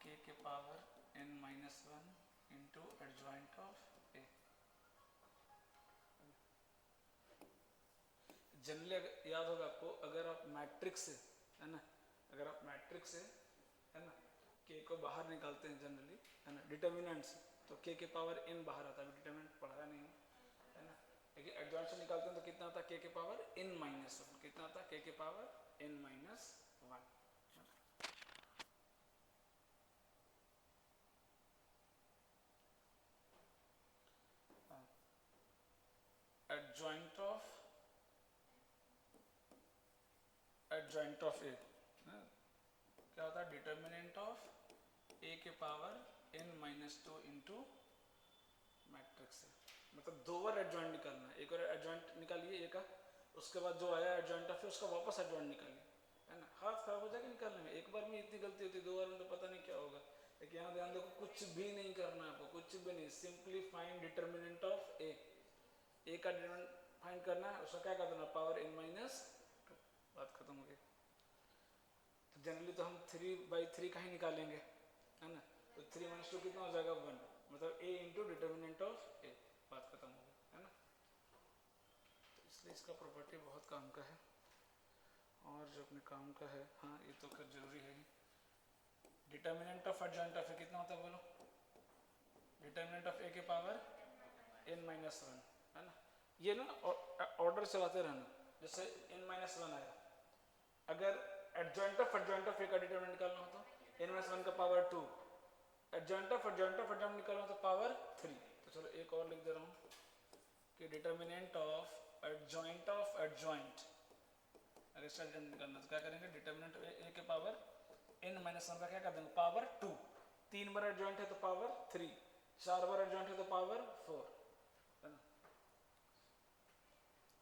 k के power n-1 into adjoint of A. Generally याद होगा आपको, अगर आप मैट्रिक्स से, है ना, अगर आप मैट्रिक्स से, है ना, k को बाहर निकालते हैं जनरली, है ना, डिटर्मिनेंट से, तो k के पावर n बाहर आता है। डिटर्मिनेंट पढ़ाया नहीं है ना, लेकिन एडजॉइंट से निकालते हैं तो कितना आता है, k के पावर n-1। कितना आता है, k के power n-1। Adjoint of A क्या होता है, डिटर्मिनेंट ऑफ ए के पावर n-2 इंटू मैट्रिक्स से। मतलब दो बार एडजॉइंट निकालना है। एक बार एडजॉइंट निकालिए ए का, उसके बाद जो आया एडजॉइंट ऑफ ए उसका वापस एडजॉइंट निकालिए, है ना। हाथ खराब हो जाएगा निकालने में। एक बार में इतनी गलती होती है, दो बार में तो पता नहीं क्या होगा। लेकिन यहाँ ध्यान देखो, कुछ भी नहीं करना है आपको, कुछ भी नहीं। सिंपली फाइंड डिटर्मिनेंट ऑफ ए। ए का डिटर्मिनेंट फाइंड करना है, उसका क्या कर देना, पावर n-2। बात खत्म हो गई। तो जनरली तो हम 3/3 का ही निकालेंगे, है ना। तो 3-2 कितना हो जाएगा, 1। मतलब a इंटू डिटर्मिनेंट ऑफ ए। बात खत्म हो गई, है ना। तो इसलिए इसका प्रॉपर्टी बहुत काम का है। और जो अपने काम का है, हाँ ये तो खैर जरूरी है ही। डिटर्मिनेंट ऑफ एडजॉइंट ऑफ ए कितना होता है बोलो, डिटर्मिनेंट ऑफ ए के पावर n-1, है ना। ये ना ऑर्डर चलाते रहना। जैसे n-1 आया, अगर एडजॉइंट ऑफ ए का डिटरमिनेंट निकालना हो तो n-1 का पावर 2, एडजॉइंट ऑफ एडजॉइंट निकालना हो तो पावर 3। तो चलो एक और लिख दे रहा हूँ कि डिटर्मिनेंट ऑफ एडजॉइंट अगर इसका डिटरमिनेंट निकालना तो क्या करेंगे, डिटर्मिनेंट ए के पावर n-1 का क्या कर देंगे, पावर 2। 3 बार एडजॉइंट है तो पावर 3, 4 बार एडजॉइंट है तो पावर 4, है ना।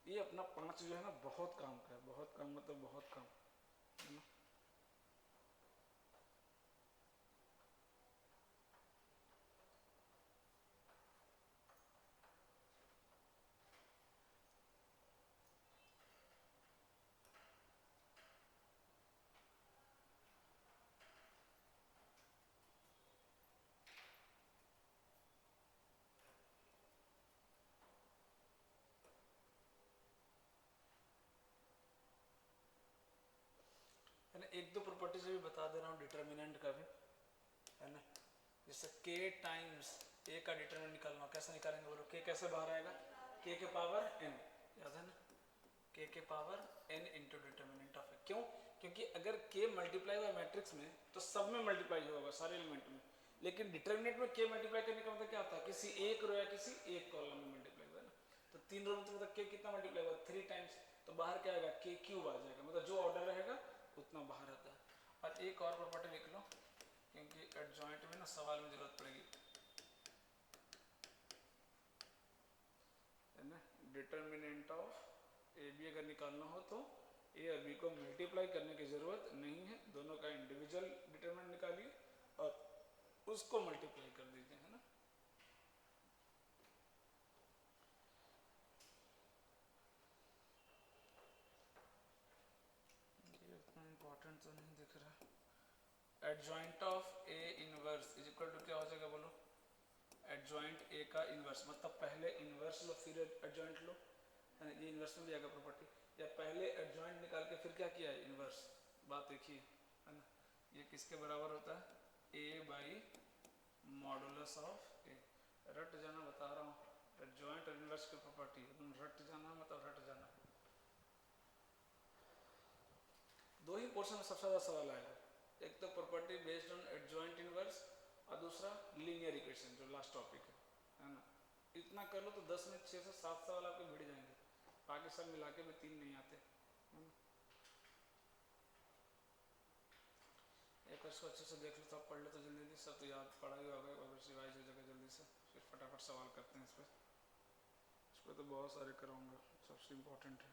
ये अपना 5 जो है ना बहुत काम का है, बहुत काम मतलब बहुत काम, है ना। एक दो प्रॉपर्टी से भी बता दे रहा हूँ डिटर्मिनेंट का भी, है ना। जैसे k टाइम्स a का डिटर्मिनेंट निकालना, कैसे निकालेंगे बोलो, k कैसे बाहर आएगा, k के पावर n, याद है ना, k के power n into determinant of a। क्यों, क्योंकि अगर k मल्टीप्लाई हुआ मैट्रिक्स में तो सब में मल्टीप्लाई होगा, सारे एलिमेंट में। लेकिन डिटर्मिनेंट में k मल्टीप्लाई करने का मतलब क्या होता है, किसी एक रो या किसी एक कॉलम में मल्टीप्लाई हुआ है ना। तो 3 रो में तो मतलब k कितना मल्टीप्लाई हुआ, 3 टाइम्स, तो बाहर क्या आएगा, k क्यूब आ जाएगा। मतलब जो ऑर्डर रहेगा उतना बाहर आता है। और एक और प्रॉपर्टी लिख लो, क्योंकि एडजॉइंट में ना सवाल में जरूरत पड़ेगी, है ना। डिटर्मिनेंट ऑफ ए बी अगर निकालना हो तो ए और बी को मल्टीप्लाई करने की जरूरत नहीं है, दोनों का इंडिविजुअल डिटर्मिनेंट निकालिए और उसको मल्टीप्लाई कर दीजिए, है ना। ये उतना इम्पोर्टेंट तो नहीं दिख रहा। Adjoint of A inverse is equal to क्या हो जाएगा बोलो, एडजॉइंट ए का इनवर्स। मतलब पहले इनवर्स लो फिर एडजॉइंट लो, है ना। ये इनवर्स में भी आएगा प्रॉपर्टी, या पहले एडजॉइंट निकाल के फिर क्या किया है, इनवर्स। बात देखिए, है ना। ये किसके बराबर होता है, a बाई मॉडुलस ऑफ ए। रट जाना बता रहा हूँ, एडजॉइंट और इनवर्स की प्रॉपर्टी एकदम रट जाना, मतलब रट जाना। दो ही पोर्शन में सबसे ज़्यादा सवाल आएगा, एक तो property based on adjoint inverse और दूसरा लीनियर इक्वेशन जो लास्ट टॉपिक है ना। इतना कर लो तो 10 में 6 से 7 सवाल आपके भिड़ जाएंगे, बाकी सब मिला के भी 3 नहीं आते। पर इसको अच्छे से देख लो तो आप पढ़ लो तो जल्दी जल्दी सब तो याद पढ़ा ही होगा और रिवाइज हो जाएगा जल्दी से। फिर फटाफट सवाल करते हैं इस पर तो बहुत सारे कराऊंगा, सबसे इम्पोर्टेंट है।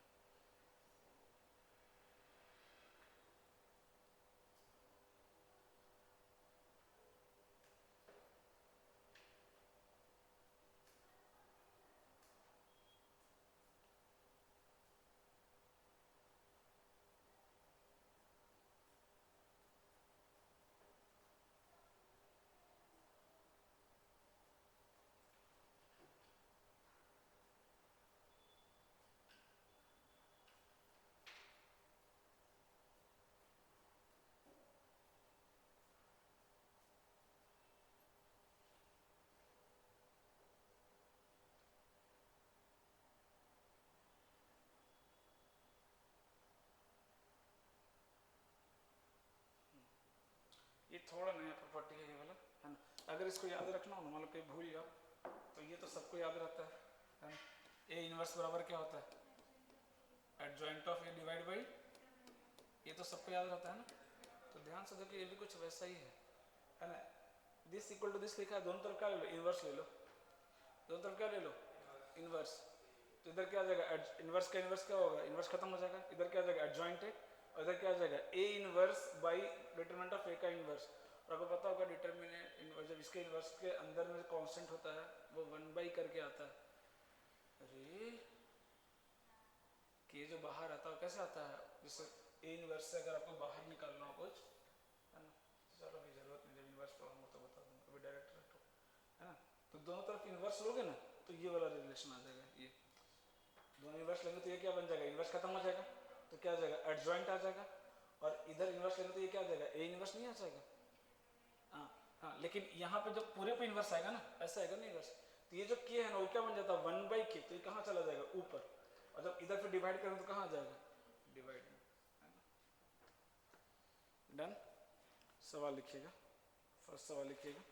ये थोड़ा नया प्रॉपर्टी है ये वाला, है ना। अगर इसको याद रखना हो, मान लो कहीं भूल जाओ तो ये तो सबको याद रहता है ना। ए इनवर्स बराबर क्या होता है? Adjoint of A divide by, ये तो सबको याद रहता है ना। तो ध्यान से देखिए ये भी कुछ वैसा ही है ना। दिस इक्वल टू दिस लिखा है, दोनों तरफ क्या ले लो? इनवर्स ले लो। दोनों तरफ क्या ले लो? इनवर्स। तो इधर क्या आ जाएगा? इनवर्स का इनवर्स क्या होगा? इनवर्स खत्म हो जाएगा। इधर क्या आ जाएगा? एडजॉइंट है। और इधर क्या आ जाएगा? A inverse by determinant of A का इनवर्स। और आपको पता होगा डिटरमिनेंट इनवर्स जब इसके इनवर्स के अंदर में कांस्टेंट होता है वो 1 करके आता है। अरे कि जो बाहर आता है कैसे आता है? जैसे ए इनवर्स से अगर आपको बाहर निकालना हो कुछ, है ना। चलो अभी जरूरत नहीं, जब इनवर्स प्रॉब्लम हो तो बता दूंगा, अभी डायरेक्ट रखो, है ना। तो दोनों तरफ इनवर्स लोगे ना तो ये वाला रिलेशन आ जाएगा। ये दोनों इनवर्स लेंगे तो ये क्या बन जाएगा? इनवर्स खत्म हो जाएगा तो क्या आ जाएगा? एडजॉइंट आ जाएगा। और इधर इनवर्स लेंगे तो ये क्या आ जाएगा? ए इनवर्स नहीं आ जाएगा। हाँ हाँ, लेकिन यहाँ पे जब पूरे पे इनवर्स आएगा ना, ऐसा आएगा ना इनवर्स, तो ये जो के है ना वो क्या बन जाता है? 1/k। तो ये कहाँ चला जाएगा? ऊपर। और जब इधर फिर डिवाइड करेंगे तो कहाँ आ जाएगा? डिवाइड में, है ना। डन। सवाल लिखिएगा, फर्स्ट सवाल लिखिएगा।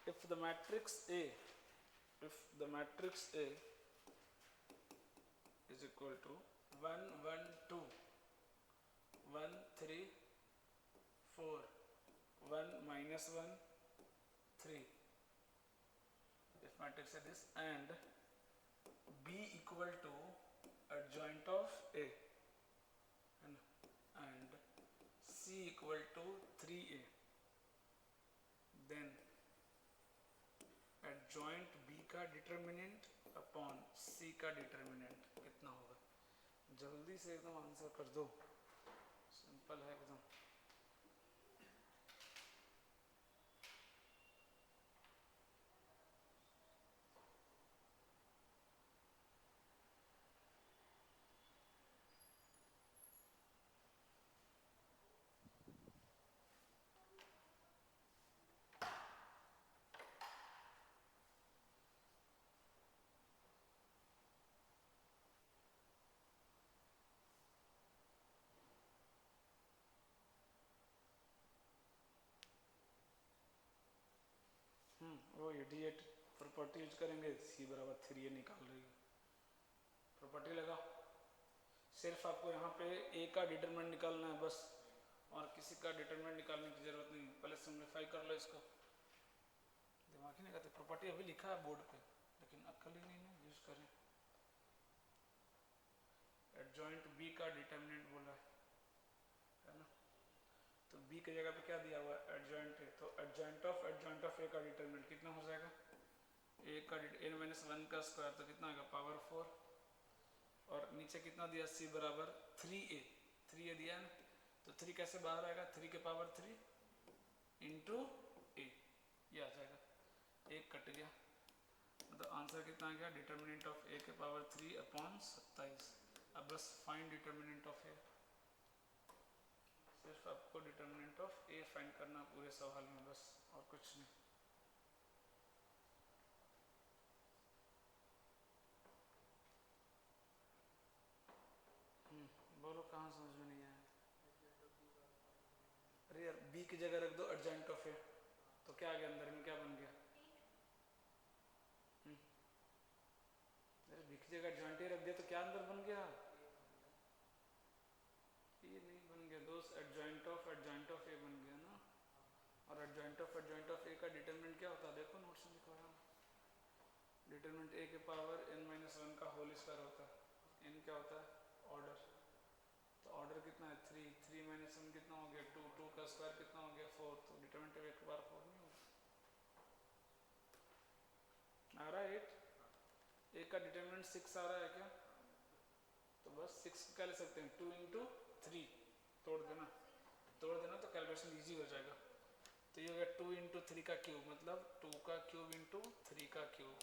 If the matrix A is equal to 1 1 2 1 3 4 1 minus 1 3, if matrix is this, and B equal to adjoint of A and C equal to 3A, then adjoint B का डिटर्मिनेंट अपॉन C का डिटर्मिनेंट कितना होगा? जल्दी से एकदम आंसर कर दो, सिंपल है एकदम। वो इडियट प्रॉपर्टी यूज करेंगे, C बराबर 3A निकाल रही है। प्रॉपर्टी लगाओ, सिर्फ आपको यहाँ पे A का डिटरमिनेंट निकालना है बस, और किसी का डिटरमिनेंट निकालने की जरूरत नहीं। पहले सिंप्लीफाई कर लो इसको, दिमाग ही नहीं करते। प्रॉपर्टी अभी लिखा है बोर्ड पे लेकिन अक्ल ही नहीं यूज करें। एडजॉइंट B का डिटरमिनेंट बोला है ना, तो B की जगह पे क्या दिया हुआ है? एडजॉइंट है, तो एडजॉइंट ऑफ A का डिटरमिनेंट कितना हो जाएगा? A का n-1 का स्क्वायर, तो कितना आएगा? पावर 4। और नीचे कितना दिया? C बराबर 3A दिया ना, तो 3 कैसे बाहर आएगा? 3 के पावर 3 इंटू A, ये आ जाएगा। 1 कट गया, मतलब आंसर कितना आ गया? डिटर्मिनेंट ऑफ A के पावर 3 अपॉन 27। अब बस फाइंड डिटर्मिनेंट ऑफ A, सिर्फ आपको डिटर्मिनेंट ऑफ A फाइंड करना पूरे सवाल में, बस और कुछ नहीं। बोलो कहाँ समझ में नहीं आया? अरे यार B की जगह रख दो एडजॉइंट ऑफ A, तो क्या आ गया? अंदर में क्या बन गया? अरे B की जगह एडजॉइंट A रख दिया तो क्या अंदर बन गया? ये नहीं बन गया, 2 एडजॉइंट ऑफ ए बन गया ना, और एडजॉइंट ऑफ ए का डिटरमिनेंट क्या होता है, देखो नोट्स में लिखा है, डिटरमिनेंट ए के पावर n-1 का होल स्क्वायर होता है, n क्या होता है, ऑर्डर, तो ऑर्डर कितना है 3, 3 - 1 कितना हो गया 2, 2 का स्क्वायर कितना हो गया 4, तो डिटरमिनेंट ए के पावर 4 नहीं होगा, आ रहा है 8, ए का डिटरमिनेंट 6 आ रहा है क्या, तो बस 6 क्या ले सकते हैं 2 × 3, तोड़ देना तो कैलकुलेशन इजी हो जाएगा, तो ये हो गया 2 × 3 का क्यूब, मतलब 2 का क्यूब × 3 का क्यूब,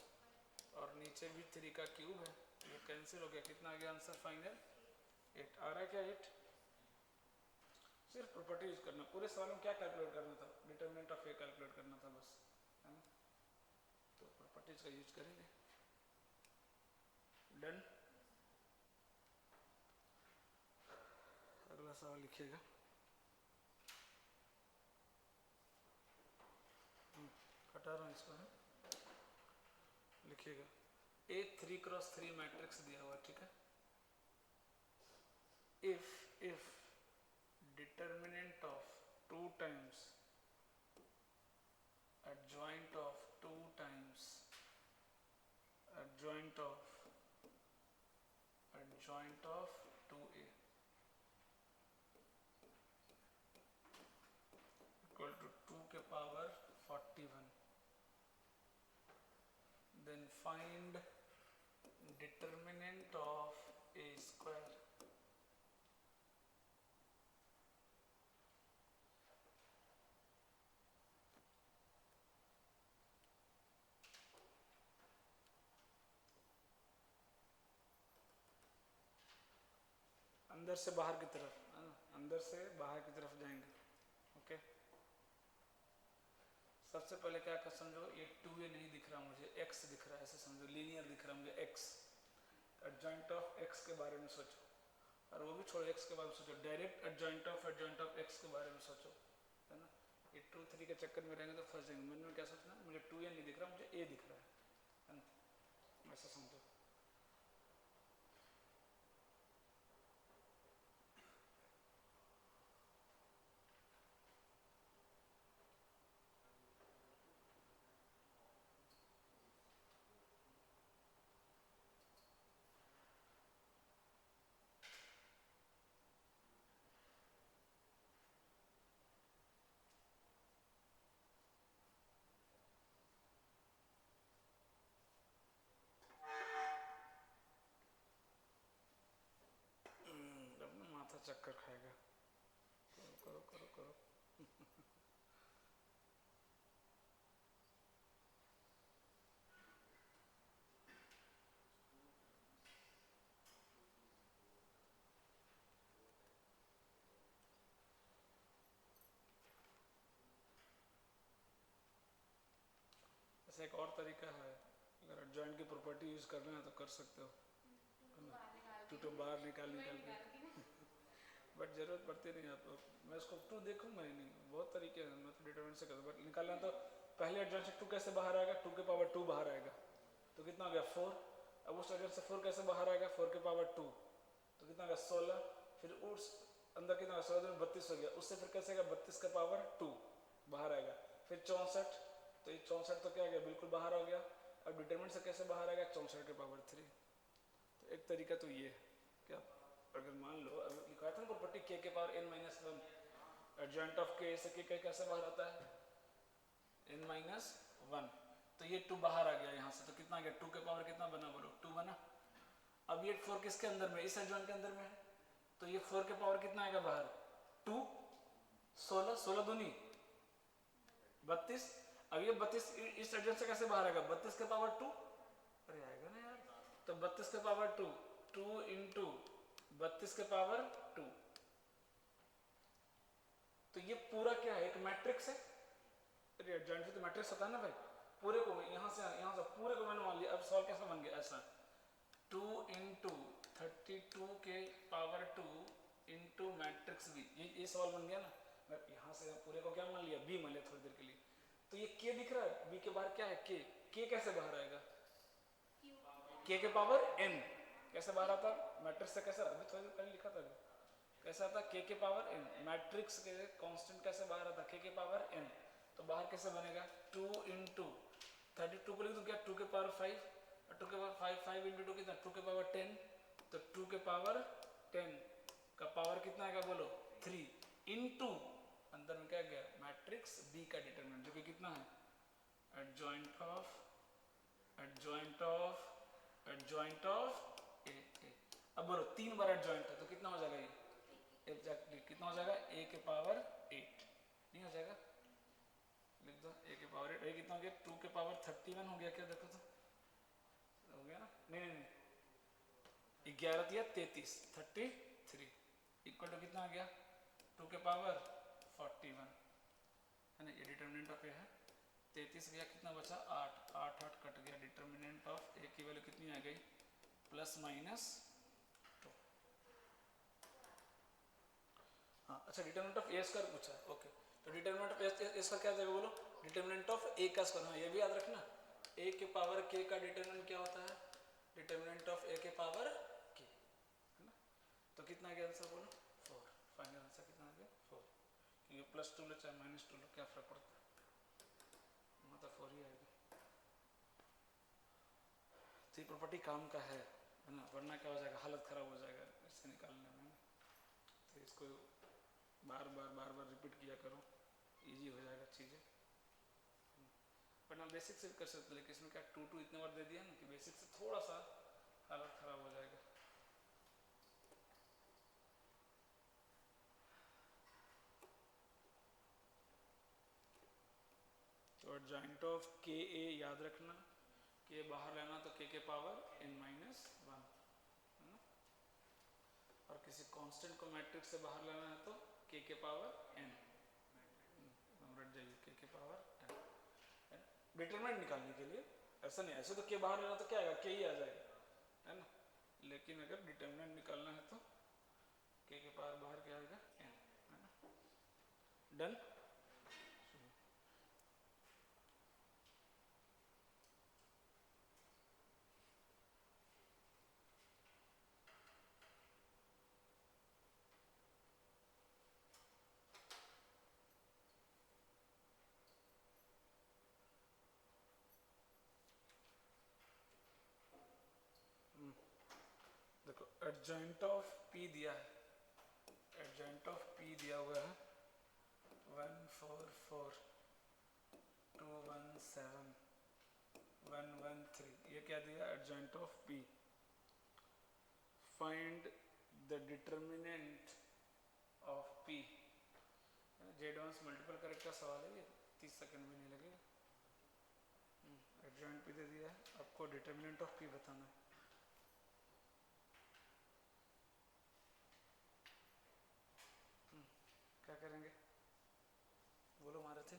और नीचे भी 3 का क्यूब है, ये कैंसिल हो गया, कितना आ गया आंसर फाइनल 8, आ रहा है क्या 8, सिर्फ प्रॉपर्टी यूज करना, पूरे सवाल में क्या कैलकुलेट करना था, डिटरमिनेंट ऑफ ए कैलकुलेट करना था बस, है ना, तो प्रॉपर्टीज का यूज करेंगे, डन। अगला सवाल लिखिएगा, हटा रहा हूँ इसको, है लिखिएगा, ए 3x3 मैट्रिक्स दिया हुआ, ठीक है, if determinant of 2 times adjoint of 2 times adjoint of 2a equal to 2 के power 41, then find determinant of a square, अंदर से बाहर की तरफ, है ना, अंदर से बाहर की तरफ जाएंगे, ओके, सबसे पहले क्या कर समझो, ये 2a नहीं दिख रहा मुझे, x दिख रहा है, ऐसे समझो लीनियर दिख रहा है मुझे x, एडजॉइंट ऑफ x के बारे में सोचो, और वो भी छोड़ो x के बारे में सोचो, डायरेक्ट एडजॉइंट ऑफ x के बारे में सोचो, है ना, ये 2, 3 के चक्कर में रहेंगे तो फंस जाएंगे, मन में क्या सोचना, मुझे 2a नहीं दिख रहा, मुझे a दिख रहा है ना, ऐसा समझो, अब ना माथा चक्कर खाएगा, करो करो करो करो, ऐसा एक और तरीका है, अगर एडजॉइंट की प्रॉपर्टी यूज करना है तो कर सकते हो, टू बाहर निकाल के, बट जरूरत पड़ती नहीं आपको, मैं इसको 2 देखूंगा ही नहीं, बहुत तरीके हैं, मैं तो डिटरमिनेंट से करता, बट निकालना तो पहले एडजॉइंट से 2 कैसे बाहर आएगा, 2 के पावर 2 बाहर आएगा, तो कितना हो गया 4, अब उस एडजॉइंट से 4 कैसे बाहर आएगा, 4 के पावर 2, तो कितना हो गया 16, फिर उस अंदर कितना 16 में 32 हो गया, उससे फिर कैसे आएगा 32 का पावर 2 बाहर आएगा, फिर 64, तो ये 64 तो क्या आ गया बिल्कुल बाहर हो गया, अब डिटरमिनेंट से कैसे बाहर आएगा 64 के पावर 3, तो एक तरीका तो ये क्या, अगर मान लो अगर लिखा था ना प्रॉपर्टी k के power n-1, adjoint of k से k कैसे बाहर आता है n-1, तो ये 2 बाहर आ गया यहाँ से, तो कितना आ गया 2 के पावर कितना बना बोलो 2 बना, अब ये 4 किसके अंदर में, इस एडजॉइंट के अंदर में है, तो ये 4 के पावर कितना आएगा बाहर 2, 16, 16 दूनी 32, अब ये 32 इस एडजॉइंट से कैसे बाहर आएगा 32 के पावर 2, अरे आएगा ना यार, तो 32 के पावर 2, 2 × 32 के पावर 2, तो ये पूरा क्या है एक मैट्रिक्स है, अरे एडजॉइंट भी तो मैट्रिक्स होता है ना भाई, पूरे को यहाँ से पूरे को मैंने मान लिया, अब सॉल्व कैसे बन गया ऐसा, 2 × 32 के पावर 2 × मैट्रिक्स b, ये सवाल बन गया ना, मैं यहाँ से पूरे को क्या मान लिया b मान लिया थोड़ी देर के लिए, तो ये k दिख रहा है, b के बाहर क्या है k कैसे बाहर आएगा, k के पावर n कैसे बाहर आता, मैट्रिक्स से कैसे, अभी थोड़ी देर पहले लिखा था, कैसा आता k के पावर n, मैट्रिक्स के कांस्टेंट कैसे बाहर आता k के पावर n, तो बाहर कैसे बनेगा 2 इंटू 32 को लिख दूं क्या 2 के पावर 5 और 2 के पावर 5 5 इंटू 2 कितना 2 के पावर 10, तो 2 के पावर 10 का पावर कितना आएगा बोलो 3 इंटू अंदर में क्या गया मैट्रिक्स B का डिटरमिनेंट जो कि कितना है एडजॉइंट ऑफ A। अब बोलो 3 बार एडजॉइंट है तो कितना हो जाएगा ये एग्जैक्टली कितना हो जाएगा a के पावर 8 नहीं हो जाएगा, लिख दो a के पावर 8, कितना हो गया 2 के पावर 31 हो गया क्या देखो तो हो गया ना, नहीं 11 दिया 33 33 इक्वल टू कितना आ गया 2 के पावर 41 है ना, ये डिटरमिनेंट ऑफ ए है 33 गया कितना बचा 8 8 8 कट गया, डिटरमिनेंट ऑफ ए की वैल्यू कितनी आ गई प्लस माइनस 2। हाँ अच्छा डिटरमिनेंट ऑफ ए स्क्वायर पूछा है, ओके तो डिटरमिनेंट ऑफ ए स्क्वायर क्या जाएगा बोलो डिटरमिनेंट ऑफ ए का स्क्वायर, हाँ ये भी याद रखना ए के पावर के का डिटरमिनेंट क्या होता है डिटरमिनेंट ऑफ ए के पावर के है ना, तो कितना आ गया आंसर बोलो 4, फाइनल आंसर कितना आ गया 4, क्योंकि प्लस 2 लो चाहे माइनस 2 लो क्या फर्क पड़ता है, मतलब 4 ही आएगा। तो ये प्रॉपर्टी काम का है ना, वरना क्या हो जाएगा हालत खराब हो जाएगा इससे निकालने में, तो इसको बार बार रिपीट किया करो इजी हो जाएगा चीज़ें, वरना बेसिक से भी कर सकते लेकिन इसमें क्या 2 2 इतने बार दे दिया ना कि बेसिक से थोड़ा सा हालत खराब हो जाएगा। तो एडजॉइंट ऑफ के ए याद रखना के बाहर लेना तो के पावर n माइनस 1 है ना, और किसी कांस्टेंट को मैट्रिक्स से बाहर लेना है तो के पावर n, रट जाइए के पावर n डिटरमिनेंट निकालने के लिए, ऐसा नहीं ऐसे तो के बाहर लेना तो क्या आएगा के ही आ जाएगा है ना, लेकिन अगर डिटरमिनेंट निकालना है तो के पावर बाहर क्या आएगा n है ना, डन। देखो एडजॉइंट ऑफ P दिया है, एडजॉइंट ऑफ P दिया हुआ है 144 217 113, ये क्या दिया adjoint of P, find the determinant of P, J advance multiple correct का सवाल है ये 30 सेकंड भी नहीं लगेगा, एडजॉइंट P दे दिया है आपको डिटरमिनेंट ऑफ P बताना है। क्या करेंगे बोलो मारे थे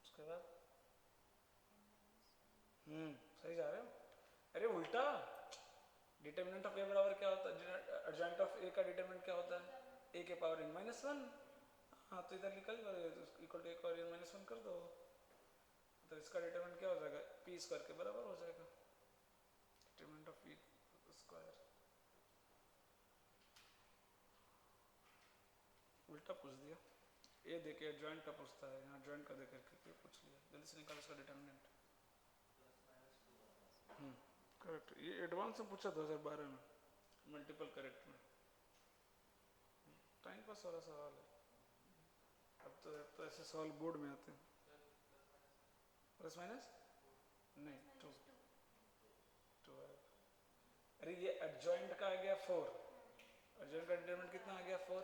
उसके बाद सही जा रहे हो, अरे उल्टा डिटरमिनेंट ऑफ ए बराबर क्या होता है एडजॉइंट ऑफ ए का डिटरमिनेंट क्या होता है ए के पावर n माइनस 1, हाँ तो इधर निकल इक्वल टू ए का n माइनस 1 कर दो, तो इसका डिटरमिनेंट क्या हो जाएगा पी स्क्वायर के बराबर हो जाएगा, डिटरमिनेंट ऑफ पी स्क्वायर, उल्टा पूछ दिया, ए देके जॉइंट का पूछता है यहाँ जॉइंट का देकर के पूछ लिया, जल्दी से निकाल इसका डिटरमिनेंट। करेक्ट, ये एडवांस में पूछा 2012 में मल्टीपल करेक्ट में, टाइम पास वाला सवाल है, अब तो ऐसे सवाल बोर्ड में आते हैं, प्लस माइनस नहीं 2 अरे ये एडजॉइंट का आ गया 4, एडजॉइंट का डिटरमिनेंट कितना आ गया 4,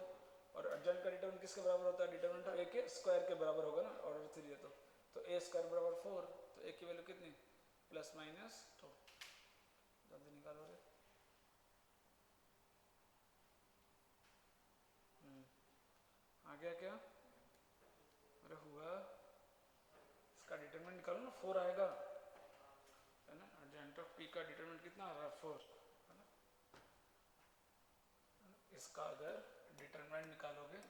और एडजॉइंट का डिटरमिनेंट किसके बराबर होता है डिटरमिनेंट ऑफ ए के स्क्वायर के बराबर होगा ना, ऑर्डर 3 है तो ए स्क्वायर बराबर 4, तो ए की वैल्यू कितनी प्लस माइनस 2, जल्दी निकालो रे, आ गया क्या, अरे हुआ, इसका डिटरमिनेंट निकालो ना 4 आएगा है ना, एडजॉइंट ऑफ पी का डिटरमिनेंट कितना आ रहा है 4 है ना, इसका अगर डिटरमिनेंट निकालोगे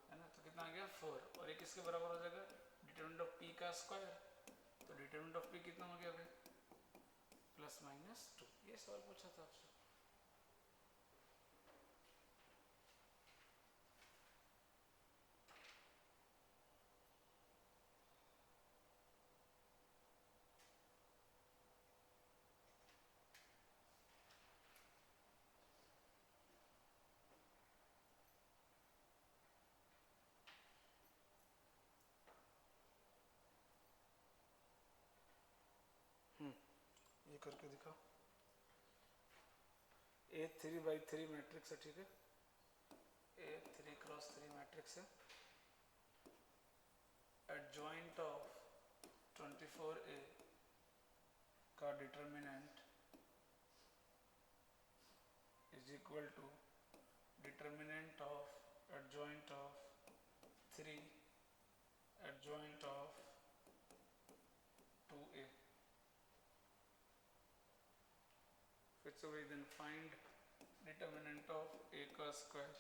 है ना तो कितना आ गया 4, और ये किसके बराबर हो जाएगा डिटरमिनेंट ऑफ पी का स्क्वायर, तो डिटरमिनेंट ऑफ पी कितना हो गया भाई प्लस माइनस 2, ये सवाल पूछा था आपसे। ये करके दिखाओ। A3/3 मैट्रिक्स है, ठीक है, A3×3 मैट्रिक्स है, एडजॉइंट ऑफ 24A का determinant is equal to determinant of adjoint of 3 adjoint of 2A। फिर से वही, then find determinant of A का स्क्वायर।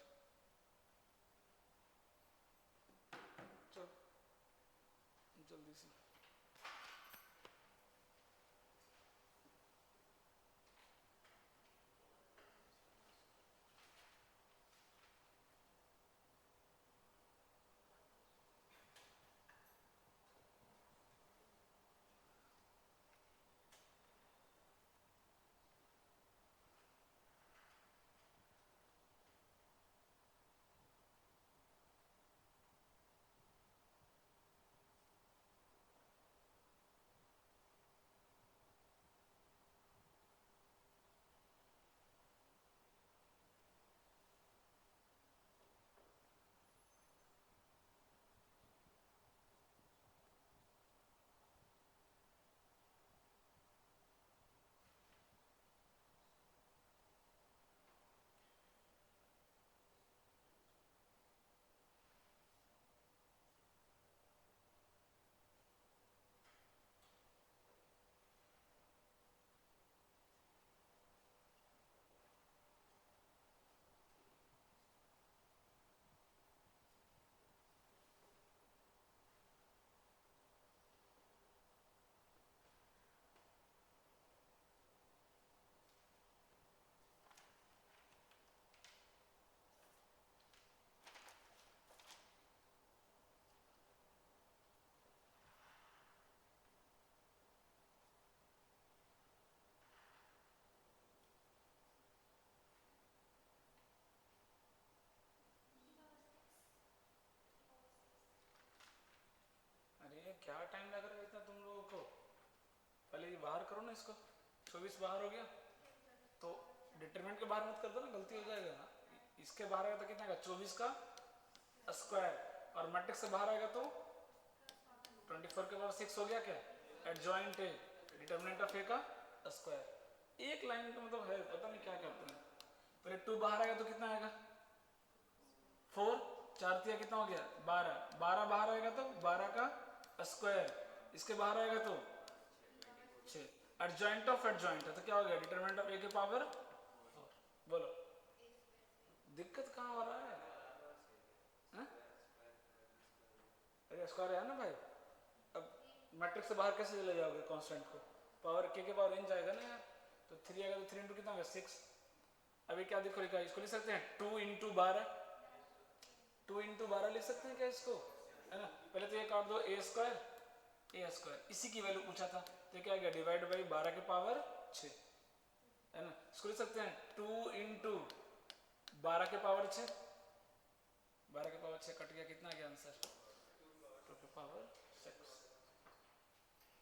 चल जल्दी से। अरे क्या टाइम लग रहा है इतना तुम लोगों को? पहले ये बाहर करो ना इसको। 24 बाहर हो गया तो डिटरमिनेंट के बाहर मत कर दो ना, गलती हो जाएगा ना। इसके बाहर आएगा तो कितना आएगा? 24 का स्क्वायर, और मैट्रिक्स से बाहर आएगा तो 24 के पावर 6 हो गया क्या? Adjoint A, determinant of A का स्क्वायर। एक लाइन का मतलब है, पता नहीं क्या करते हैं। पहले 2 बाहर आएगा तो कितना आएगा? 4, 4 तिया कितना हो गया? 12, 12 बाहर आएगा तो 12 का स्क्वायर, इसके बाहर आएगा तो 6। एडजॉइंट ऑफ एडजॉइंट है तो क्या हो गया? डिटरमिनेंट ऑफ ए के पावर 4। बोलो दिक्कत कहाँ हो रहा है? अरे स्क्वायर है ना भाई। अब मैट्रिक्स से बाहर कैसे ले जाओगे कांस्टेंट को? पावर के पावर n जाएगा ना यार। तो 3 आएगा तो 3 इंटू कितना होगा? 6। अभी क्या देखो लिखा है, इसको लिख सकते हैं 2 इंटू 12, 2 इंटू 12 लिख सकते हैं क्या इसको? है ना। पहले तो ये काट दो, ए स्क्वायर, इसी की वैल्यू पूछा था तो क्या गया? डिवाइड बाई 12 के पावर 6, है ना। इसको लिख सकते हैं 2 इंटू 12 के पावर 6, 12 के पावर 6 कट गया, कितना गया आंसर? 2 के पावर 6।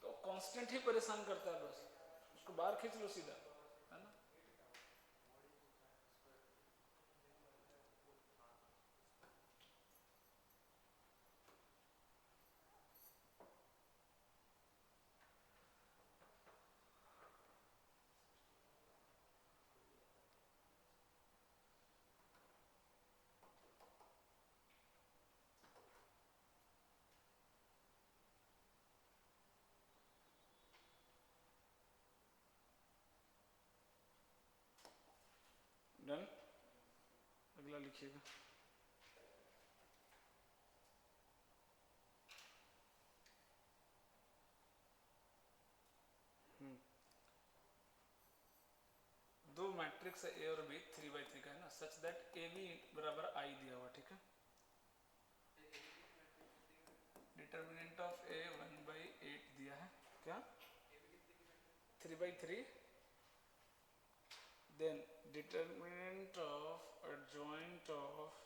तो कांस्टेंट ही परेशान करता है बस, उसको बाहर खींच लो सीधा, है ना। डन। अगला लिखिएगा। मैट्रिक्स है ए और बी 3/3 का है ना, सच दैट ए बी बराबर आई दिया हुआ, ठीक है। डिटर्मिनेंट ऑफ ए 1/8 दिया है, क्या 3/3, then determinant of adjoint of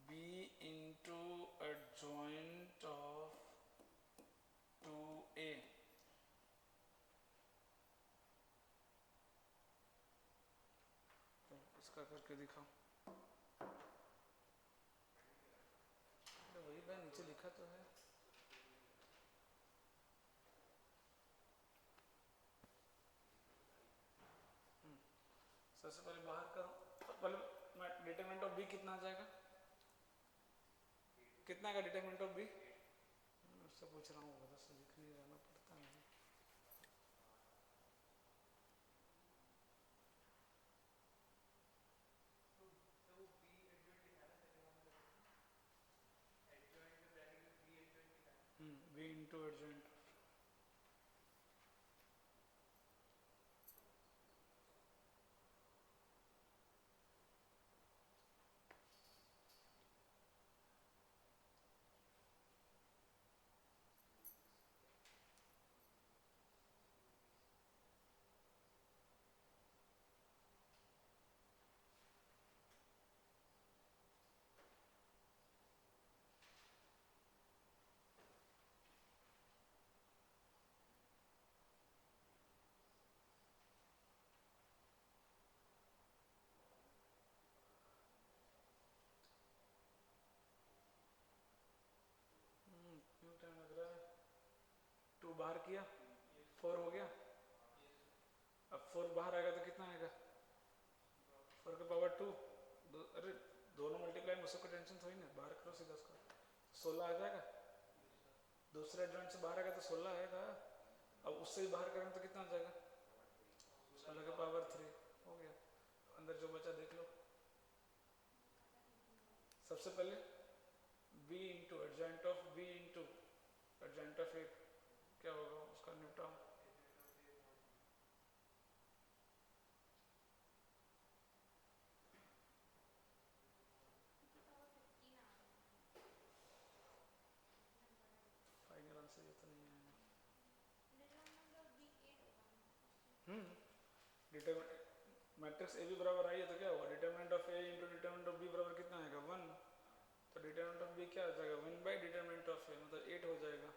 B into adjoint of 2a, तो इसका करके दिखाओ। वही भाई नीचे लिखा तो है। सबसे पहले बाहर करो, तो पहले डिटरमिनेंट ऑफ बी कितना आ जाएगा, कितना का डिटरमिनेंट ऑफ बी, उससे पूछ रहा हूँ, बता से लिख नहीं रहना पड़ता है। बी इंटू एडजॉइंट, क्यों टाइम लग रहा है। 2 बाहर किया 4 हो गया, अब 4 बाहर आएगा तो कितना आएगा, 4 के पावर 2, अरे दोनों मल्टीप्लाई में उसको टेंशन थोड़ी ना, बाहर करो सीधा उसको, 16 आ जाएगा, दूसरे जॉइंट से बाहर आएगा तो 16 आएगा, अब उससे ही बाहर करेंगे तो कितना आ जाएगा, 16 के पावर 3 हो गया। अंदर जो बचा देख लो। सबसे पहले b into adjoint of b into adjoint of A क्या होगा, उसका निपटाओ। फाइनल आंसर ये तो नहीं आएगा। मैट्रिक्स ए बी बराबर आई है तो क्या हुआ, determinant of A into determinant of B बराबर कितना आएगा 1, तो डिटरमिनेंट ऑफ बी क्या आ जाएगा 1 बाई डिटरमिनेंट ऑफ ए, मतलब 8 हो जाएगा।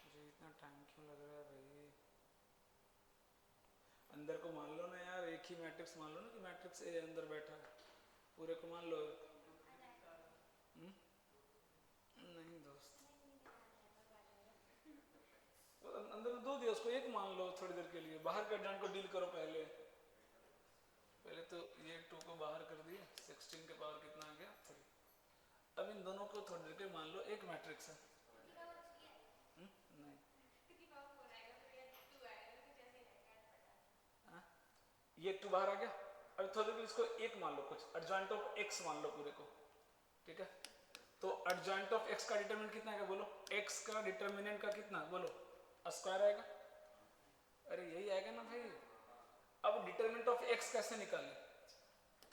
मुझे इतना टाइम क्यों लग रहा है भाई, अंदर को मान लो ना यार, एक ही मैट्रिक्स मान लो ना कि मैट्रिक्स ए अंदर बैठा है, पूरे को मान लो। नहीं दोस्त, अंदर में 2 दिया, उसको 1 मान लो थोड़ी देर के लिए, बाहर का एडजॉइंट को डील करो पहले तो ये 2 को बाहर कर दिए, 16 के पावर कितना आ गया 3। अब इन दोनों को थोड़ी देर के मान लो एक मैट्रिक्स है। नहीं ये 2 बाहर आ गया, अब थोड़ी देर इसको 1 मान लो, कुछ एडजॉइंट ऑफ x मान लो पूरे को, ठीक है। तो एडजॉइंट ऑफ x का डिटरमिनेंट कितना आएगा बोलो, x का डिटरमिनेंट का कितना बोलो, स्क्वायर आएगा, अरे यही आएगा ना भाई। अब डिटरमिनेंट ऑफ x कैसे निकालें,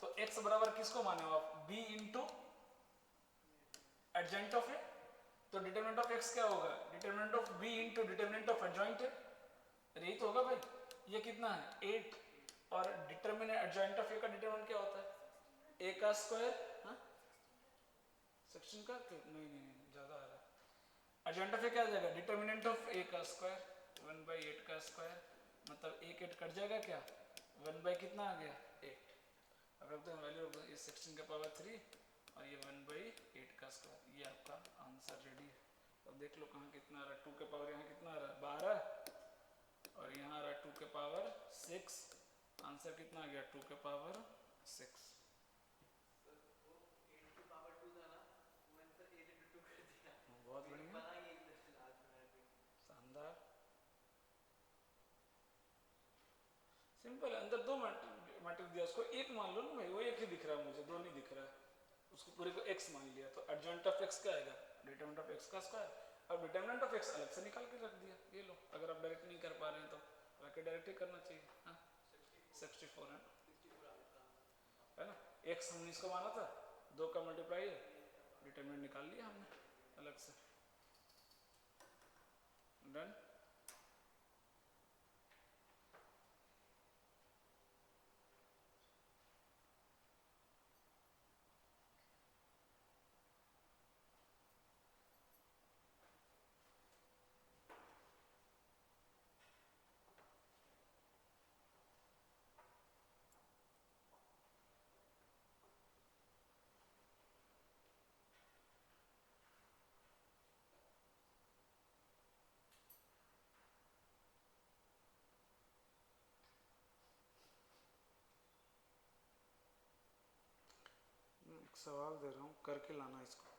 तो x बराबर किसको माने हो आप, b into adjoint of a, तो डिटरमिनेंट ऑफ x क्या होगा, determinant of b into determinant of adjoint है, अरे यही तो होगा भाई। ये कितना है 8, और डिटरमिनेंट एडजॉइंट ऑफ a का डिटरमिनेंट क्या होता है a का स्क्वायर, हाँ 16 का, नहीं ज्यादा आ रहा है। एडजॉइंट ऑफ a क्या आ जाएगा, डिटरमिनेंट ऑफ a का स्क्वायर 1/8 का स्क्वायर, मतलब 1 कट जाएगा क्या, 1 कितना आ गया 8। अब रखते हैं वैल्यू, ये 16 का पावर 3 और ये 1/8 का स्क्वायर, ये आपका आंसर रेडी है। अब देख लो कहाँ कितना आ रहा है, 2 के पावर यहाँ कितना आ रहा है 12, और यहाँ आ रहा है 2 के पावर 6, आंसर कितना आ गया 2 के पावर 6। बहुत बढ़िया, शानदार, सिंपल है। अंदर 2 मैट्रिक्स दिया, उसको 1 मान लो ना भाई, वो 1 ही दिख रहा है मुझे, 2 नहीं दिख रहा है, उसको पूरे को x मान लिया, तो एडजॉइंट ऑफ x क्या आएगा डिटर्मिनेंट ऑफ एक्स का स्क्वायर। अब डिटर्मिनेंट ऑफ एक्स अलग से निकाल के रख दिया, ये लो, अगर आप डायरेक्ट नहीं कर पा रहे हैं तो बाकी डायरेक्ट ही करना चाहिए। हाँ 64 है ना, एक्स हमने इसको माना था, 2 का मल्टीप्लाई है, डिटर्मिनेंट निकाल लिया हमने अलग से। डन। एक सवाल दे रहा हूँ, करके लाना इसको।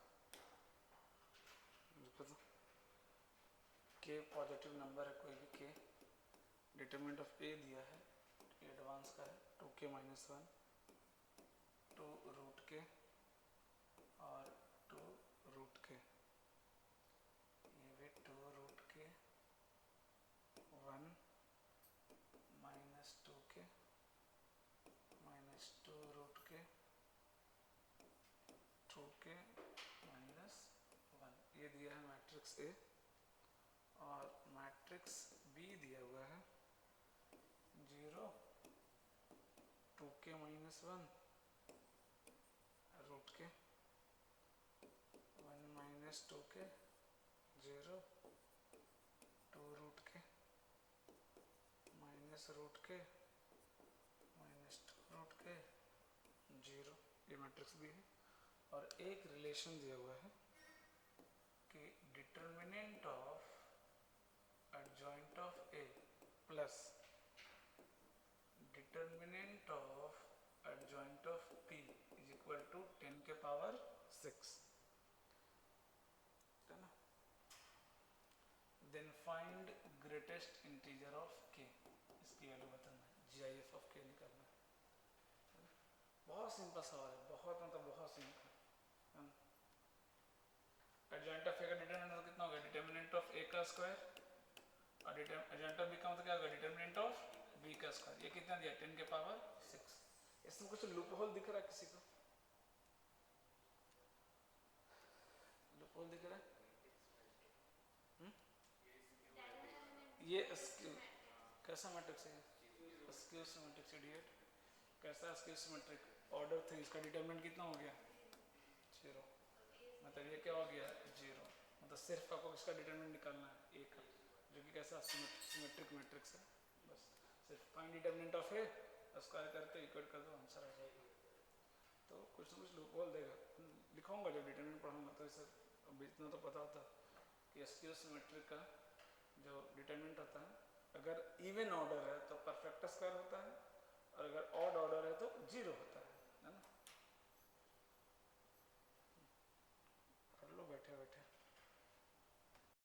के पॉजिटिव नंबर है कोई भी के, डिटरमिनेंट ऑफ ए दिया है, एडवांस का है 2k - 1, 2 रूट के और 2 रूट के, ये भी 2 रूट के 1 - 2k - 2 रूट के 2k - 1, ये दिया है मैट्रिक्स ए। और मैट्रिक्स बी दिया हुआ है 0 2k - 1 रूट के 1 - 2k 0 2 रूट के माइनस रूट के -2 रूट के 0, ये मैट्रिक्स भी है। और एक रिलेशन दिया हुआ है कि determinant of adjoint of A plus determinant of adjoint of P is equal to 10 के पावर 6, है ना। Then find greatest integer of K, इसकी वैल्यू बताना है, GIF ऑफ के निकालना है। बहुत सिंपल सवाल है, बहुत मतलब बहुत सिंपल। एडजॉइंट ऑफ ए का डिटर्मिनेंट कितना होगा, डिटर्मिनेंट ऑफ ए का स्क्वायर, और एडजॉइंट ऑफ बी का मतलब क्या होगा, डिटर्मिनेंट ऑफ बी का स्क्वायर। ये कितना दिया, 10 के पावर 6। इसमें कुछ लूप होल दिख रहा है किसी को, लूप होल दिख रहा है? ये कैसा मैट्रिक्स है, स्क्यू सिमेट्रिक इडियट, कैसा स्क्यू सिमेट्रिक, ऑर्डर 3, इसका डिटरमिनेंट कितना हो गया 0, मतलब ये क्या हो गया 0, मतलब सिर्फ आपको इसका डिटरमिनेंट निकालना है ए का, जो कि कैसा सिमेट्रिक मैट्रिक्स है। बस सिर्फ find determinant of A, square करके इक्वेट कर दो, आंसर आ जाएगा। तो कुछ ना कुछ लूप होल देगा, लिखाऊंगा जब डिटरमिनेंट पढ़ाऊंगा तो इसे। अब इतना तो पता होता कि स्क्यू सिमेट्रिक का जो डिटरमिनेंट होता है, अगर इवन ऑर्डर है तो परफेक्ट स्क्वायर होता है, और अगर ऑड ऑर्डर है तो 0 होता है।